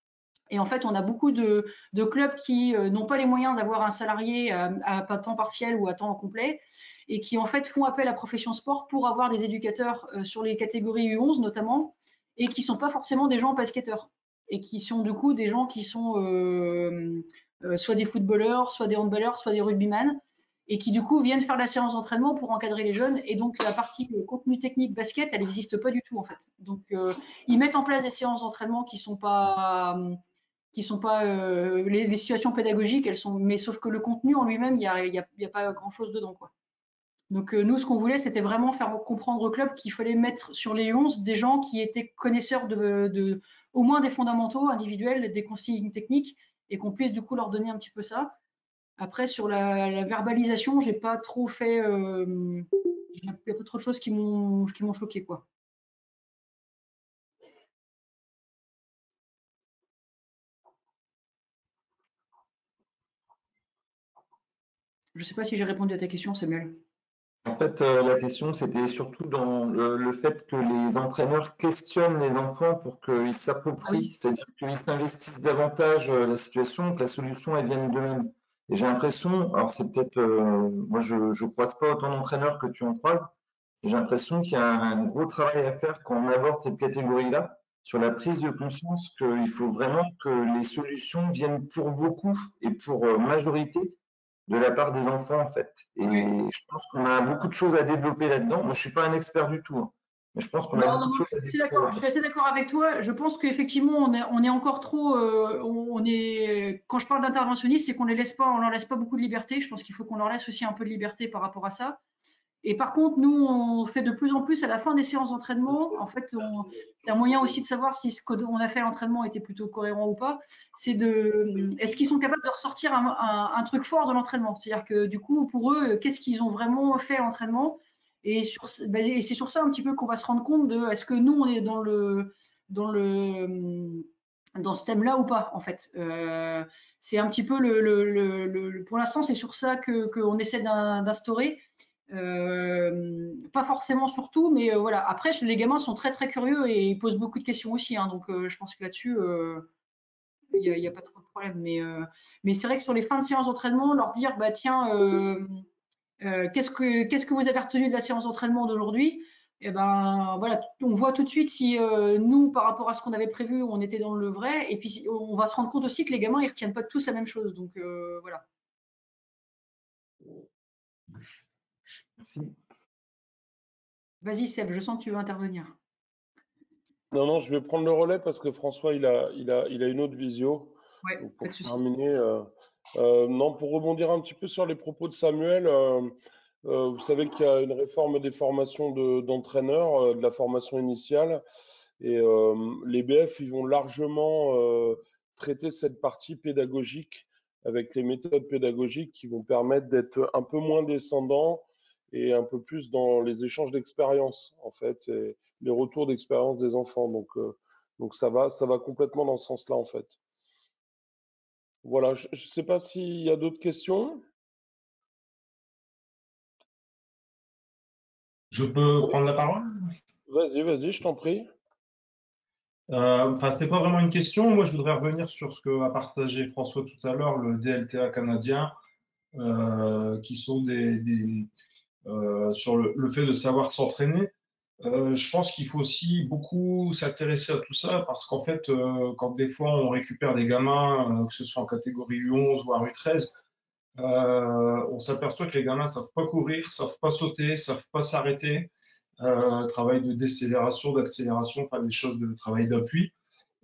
Et en fait, on a beaucoup de clubs qui n'ont pas les moyens d'avoir un salarié à temps partiel ou à temps complet et qui en fait font appel à Profession Sport pour avoir des éducateurs sur les catégories U11 notamment et qui sont pas forcément des gens basketteurs et qui sont du coup des gens qui sont soit des footballeurs, soit des handballeurs, soit des rugbyman et qui du coup viennent faire la séance d'entraînement pour encadrer les jeunes et donc la partie contenu technique basket elle n'existe pas du tout en fait. Donc ils mettent en place des séances d'entraînement qui sont pas les situations pédagogiques, elles sont, mais sauf que le contenu en lui-même, y a pas grand-chose dedans, quoi. Donc nous, ce qu'on voulait, c'était vraiment faire comprendre au club qu'il fallait mettre sur les 11 des gens qui étaient connaisseurs au moins des fondamentaux individuels, des consignes techniques, et qu'on puisse du coup leur donner un petit peu ça. Après, sur la verbalisation, j'ai pas trop fait, il y a pas trop de choses qui m'ont choqué, quoi. Je sais pas si j'ai répondu à ta question, Samuel. En fait, la question, c'était surtout dans le fait que les entraîneurs questionnent les enfants pour qu'ils Ah s'approprient, oui. c'est-à-dire qu'ils s'investissent davantage la situation, que la solution, elle vienne d'eux-mêmes. Et j'ai l'impression, alors c'est peut-être, moi je croise pas autant d'entraîneurs que tu en croises, j'ai l'impression qu'il y a un gros travail à faire quand on aborde cette catégorie-là, sur la prise de conscience qu'il faut vraiment que les solutions viennent pour beaucoup et pour majorité de la part des enfants, en fait. Et je pense qu'on a beaucoup de choses à développer là-dedans. Moi, je suis pas un expert du tout, hein, mais je pense qu'on a Non, non, beaucoup de non, choses à je suis développer d'accord. Je là-dedans. suis assez d'accord avec toi. Je pense qu'effectivement, on est encore trop. On est. Quand je parle d'interventionniste, c'est qu'on les laisse pas, on leur laisse pas beaucoup de liberté. Je pense qu'il faut qu'on leur laisse aussi un peu de liberté par rapport à ça. Et par contre, nous, on fait de plus en plus à la fin des séances d'entraînement. En fait, c'est un moyen aussi de savoir si ce qu'on a fait à l'entraînement était plutôt cohérent ou pas. C'est est-ce qu'ils sont capables de ressortir un truc fort de l'entraînement? C'est-à-dire que du coup, pour eux, qu'est-ce qu'ils ont vraiment fait à l'entraînement? Et c'est sur ça un petit peu qu'on va se rendre compte de est-ce que nous, on est dans le, dans ce thème-là ou pas, en fait. C'est un petit peu pour l'instant, c'est sur ça qu'on essaie d'instaurer. Pas forcément sur tout, mais voilà. Après, les gamins sont très très curieux et ils posent beaucoup de questions aussi, hein, donc je pense que là-dessus, y a pas trop de problème. Mais c'est vrai que sur les fins de séance d'entraînement, leur dire, bah tiens, qu'est-ce que vous avez retenu de la séance d'entraînement d'aujourd'hui? Et ben voilà, on voit tout de suite si nous, par rapport à ce qu'on avait prévu, on était dans le vrai. Et puis on va se rendre compte aussi que les gamins, ils retiennent pas tous la même chose. Donc voilà. Merci. Vas-y Seb, je sens que tu veux intervenir. Non, non, je vais prendre le relais parce que François, il a une autre visio. Ouais, Donc pas pour de souci. terminer, non, pour rebondir un petit peu sur les propos de Samuel, vous savez qu'il y a une réforme des formations d'entraîneurs, de la formation initiale, et les BF, ils vont largement traiter cette partie pédagogique avec les méthodes pédagogiques qui vont permettre d'être un peu moins descendants et un peu plus dans les échanges d'expériences, en fait, et les retours d'expérience des enfants. Donc ça va complètement dans ce sens-là, en fait. Voilà, je ne sais pas s'il y a d'autres questions. Je peux Oui, prendre la parole? vas-y, vas-y, je t'en prie. Enfin, c'était pas vraiment une question. Moi, je voudrais revenir sur ce que a partagé François tout à l'heure, le DLTA canadien, qui sont sur le fait de savoir s'entraîner. Je pense qu'il faut aussi beaucoup s'intéresser à tout ça parce qu'en fait, quand des fois on récupère des gamins, que ce soit en catégorie U11 voire U13, on s'aperçoit que les gamins savent pas courir, savent pas sauter, savent pas s'arrêter. Travail de décélération, d'accélération, enfin des choses de travail d'appui.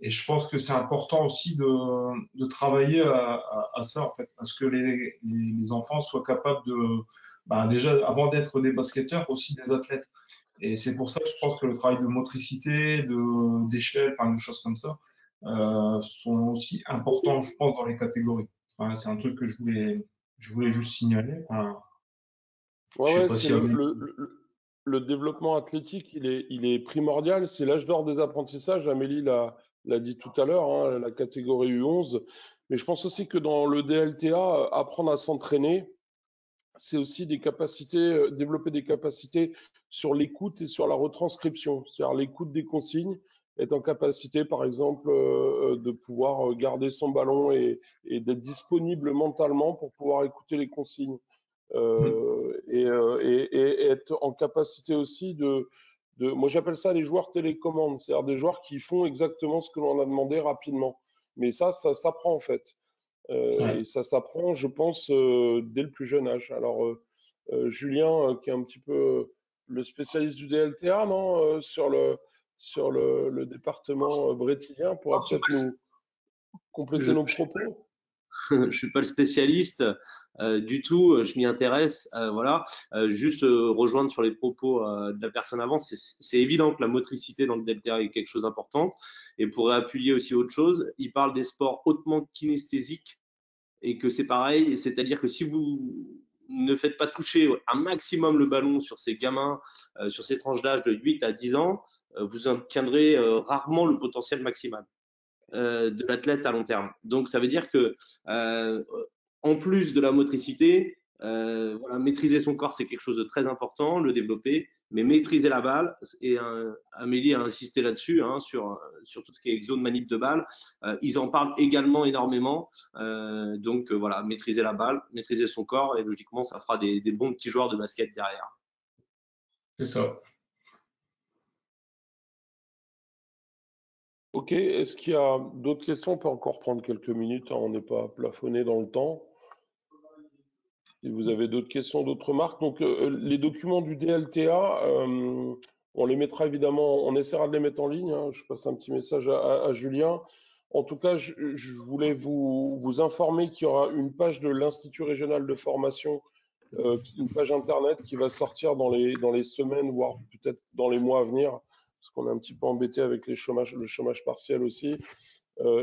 Et je pense que c'est important aussi de travailler à ça, en fait, à ce que les enfants soient capables de, bah, déjà, avant d'être des basketteurs, aussi des athlètes. Et c'est pour ça que je pense que le travail de motricité, d'échelle, enfin, de choses comme ça, sont aussi importants, je pense, dans les catégories. Enfin, c'est un truc que je voulais juste signaler. Enfin, Ouais, je sais ouais, pas c'est si le développement athlétique, il est primordial. C'est l'âge d'or des apprentissages. Amélie l'a dit tout à l'heure, hein, la catégorie U11. Mais je pense aussi que dans le DLTA, apprendre à s'entraîner, c'est aussi des capacités, développer des capacités sur l'écoute et sur la retranscription. C'est-à-dire l'écoute des consignes, être en capacité, par exemple, de pouvoir garder son ballon et d'être disponible mentalement pour pouvoir écouter les consignes. Et être en capacité aussi moi j'appelle ça les joueurs télécommandes, c'est-à-dire des joueurs qui font exactement ce que l'on a demandé rapidement. Mais ça s'apprend en fait. ouais. Et ça s'apprend, je pense, dès le plus jeune âge. Alors, Julien, qui est un petit peu le spécialiste du DLTA, non, sur le département brétilien, pourra peut-être nous compléter Je nos propos. je suis pas le spécialiste du tout, je m'y intéresse, voilà. Juste rejoindre sur les propos de la personne avant, c'est évident que la motricité dans le delta est quelque chose d'important. Et pour appuyer aussi autre chose, il parle des sports hautement kinesthésiques et que c'est pareil, c'est-à-dire que si vous ne faites pas toucher un maximum le ballon sur ces gamins, sur ces tranches d'âge de 8 à 10 ans, vous obtiendrez rarement le potentiel maximal de l'athlète à long terme. Donc ça veut dire que en plus de la motricité, voilà, maîtriser son corps c'est quelque chose de très important, le développer, mais maîtriser la balle, et Amélie a insisté là-dessus, hein, sur tout ce qui est zone manip de balle, ils en parlent également énormément, donc voilà, maîtriser la balle, maîtriser son corps, et logiquement ça fera des bons petits joueurs de basket derrière. C'est ça. Ok, est-ce qu'il y a d'autres questions? On peut encore prendre quelques minutes, hein, on n'est pas plafonné dans le temps. Si vous avez d'autres questions, d'autres remarques. Donc, les documents du DLTA, on les mettra évidemment, on essaiera de les mettre en ligne, hein. Je passe un petit message à Julien. En tout cas, je voulais vous informer qu'il y aura une page de l'Institut régional de formation, une page internet qui va sortir dans les semaines, voire peut-être dans les mois à venir, parce qu'on est un petit peu embêté avec le chômage partiel aussi.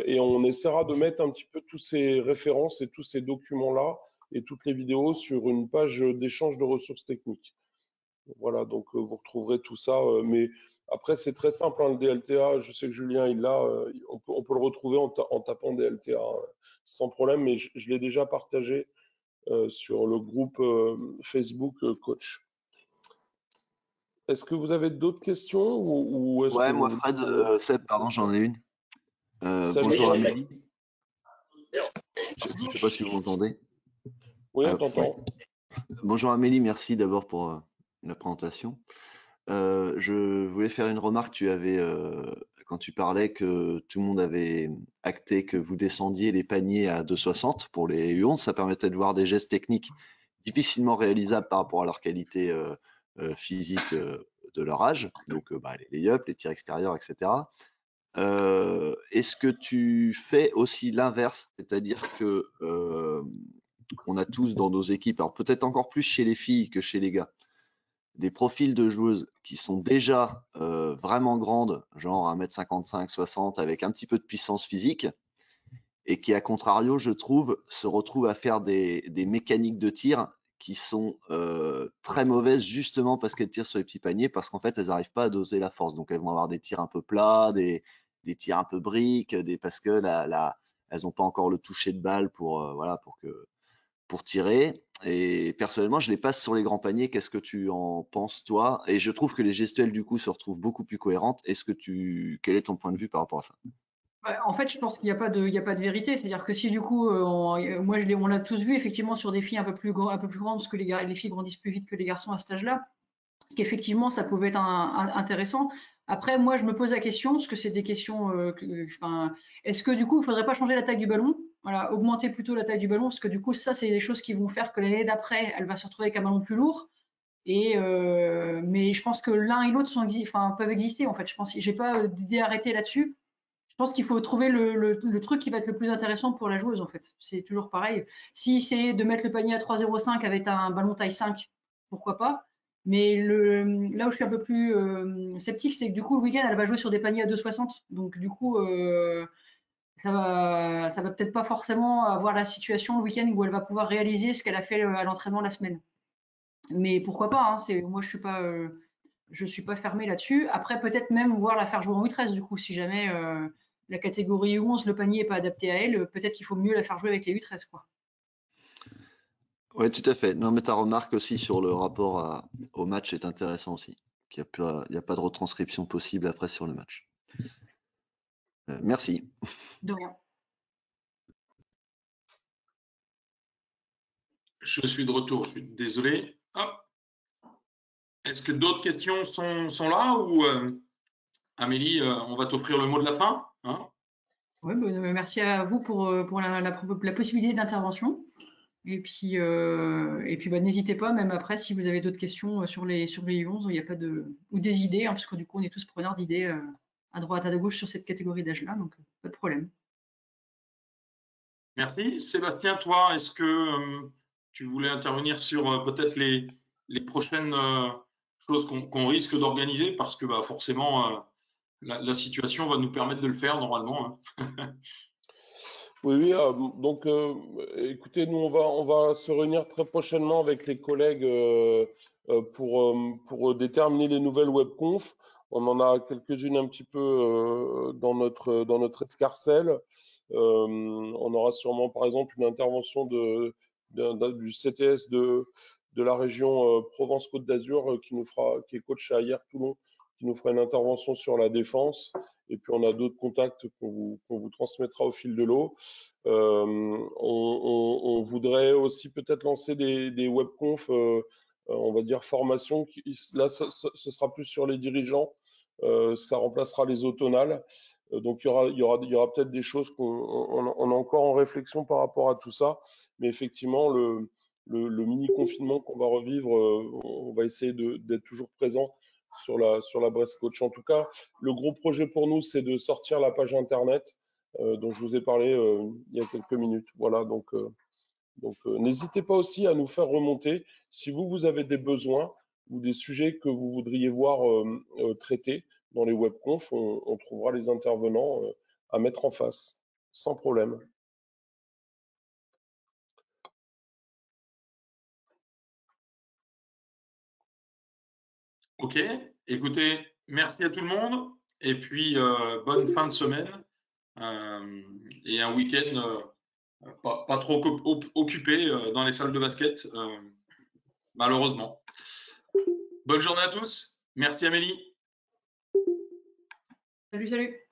Et on essaiera de mettre un petit peu tous ces références et tous ces documents-là et toutes les vidéos sur une page d'échange de ressources techniques. Voilà, donc vous retrouverez tout ça. Mais après, c'est très simple, hein, le DLTA. Je sais que Julien, il l'a. On peut le retrouver en tapant DLTA, hein, sans problème. Mais je l'ai déjà partagé sur le groupe Facebook Coach. Est-ce que vous avez d'autres questions ou est-ce que Ouais, vous moi, voulez... Fred, Seb, pardon, j'en ai une. Salut, Bonjour Seb. Amélie. Je ne sais pas si vous m'entendez. Oui, on Allô. t'entend. Bonjour Amélie, merci d'abord pour la présentation. Je voulais faire une remarque. Tu avais, quand tu parlais que tout le monde avait acté que vous descendiez les paniers à 2,60 pour les U11, ça permettait de voir des gestes techniques difficilement réalisables par rapport à leur qualité physique de leur âge, donc les lay-ups, les tirs extérieurs, etc. Est-ce que tu fais aussi l'inverse, c'est-à-dire que on a tous dans nos équipes, alors peut-être encore plus chez les filles que chez les gars, des profils de joueuses qui sont déjà vraiment grandes, genre 1m55, 60, avec un petit peu de puissance physique, et qui, à contrario, je trouve, se retrouvent à faire des mécaniques de tir qui sont très mauvaises justement parce qu'elles tirent sur les petits paniers, parce qu'en fait, elles n'arrivent pas à doser la force. Donc, elles vont avoir des tirs un peu plats, des tirs un peu briques, parce que elles n'ont pas encore le toucher de balle pour tirer. Et personnellement, je les passe sur les grands paniers. Qu'est-ce que tu en penses, toi? Et je trouve que les gestuelles, du coup, se retrouvent beaucoup plus cohérentes. Quel est ton point de vue par rapport à ça? En fait, je pense qu'il n'y a pas de, il y a pas de vérité. C'est-à-dire que si du coup, moi, on l'a tous vu effectivement sur des filles un peu plus grandes, parce que les filles grandissent plus vite que les garçons à cet âge-là, qu'effectivement, ça pouvait être intéressant. Après, moi, je me pose la question, parce que c'est des questions, est-ce que du coup, il ne faudrait pas changer la taille du ballon? Voilà, augmenter plutôt la taille du ballon, parce que du coup, ça, c'est des choses qui vont faire que l'année d'après, elle va se retrouver avec un ballon plus lourd. Mais je pense que l'un et l'autre peuvent exister en fait. Je pense, j'ai pas d'idée arrêtée là-dessus. Je pense qu'il faut trouver le truc qui va être le plus intéressant pour la joueuse en fait. C'est toujours pareil. Si c'est de mettre le panier à 3,05 avec un ballon taille 5, pourquoi pas. Mais là où je suis un peu plus sceptique, c'est que du coup le week-end elle va jouer sur des paniers à 2,60. Donc du coup ça va peut-être pas forcément avoir la situation le week-end où elle va pouvoir réaliser ce qu'elle a fait à l'entraînement la semaine. Mais pourquoi pas, hein, moi je suis pas fermée là-dessus. Après peut-être même voir la faire jouer en U13 du coup si jamais la catégorie U11 le panier est pas adapté à elle, peut-être qu'il faut mieux la faire jouer avec les U13 quoi. Oui, tout à fait. Non, mais ta remarque aussi sur le rapport au match est intéressant aussi. Il n'y a pas de retranscription possible après sur le match. Merci. De rien. Je suis de retour, je suis désolé. Hop. Est-ce que d'autres questions sont là ou Amélie, on va t'offrir le mot de la fin, hein? Ouais, merci à vous pour la possibilité d'intervention. Et puis n'hésitez pas, même après, si vous avez d'autres questions sur les U11, il n'y a pas ou des idées, hein, parce que du coup, on est tous preneurs d'idées à droite, à gauche sur cette catégorie d'âge-là, donc pas de problème. Merci. Sébastien, toi, est-ce que tu voulais intervenir sur peut-être les prochaines choses qu'on risque d'organiser parce que forcément, la situation va nous permettre de le faire normalement, hein. Oui, donc écoutez, nous on va se réunir très prochainement avec les collègues pour déterminer les nouvelles webconf. On en a quelques-unes un petit peu dans notre escarcelle. On aura sûrement par exemple une intervention du CTS de la région Provence-Côte d'Azur qui est coach à Hyères-Toulon, qui nous fera une intervention sur la défense. Et puis on a d'autres contacts qu'on vous transmettra au fil de l'eau. On voudrait aussi peut-être lancer des webconf, on va dire formation. Là, ce sera plus sur les dirigeants. Ça remplacera les autonales. Donc, il y aura peut-être des choses on est encore en réflexion par rapport à tout ça. Mais effectivement, le mini-confinement qu'on va revivre, on va essayer d'être toujours présent sur la Brest Coach. En tout cas, le gros projet pour nous, c'est de sortir la page Internet dont je vous ai parlé il y a quelques minutes. Voilà, donc n'hésitez pas aussi à nous faire remonter si vous avez des besoins ou des sujets que vous voudriez voir traités dans les webconf. On trouvera les intervenants à mettre en face, sans problème. Ok, écoutez, merci à tout le monde et puis bonne fin de semaine et un week-end pas trop occupé dans les salles de basket, malheureusement. Bonne journée à tous. Merci Amélie. Salut, salut.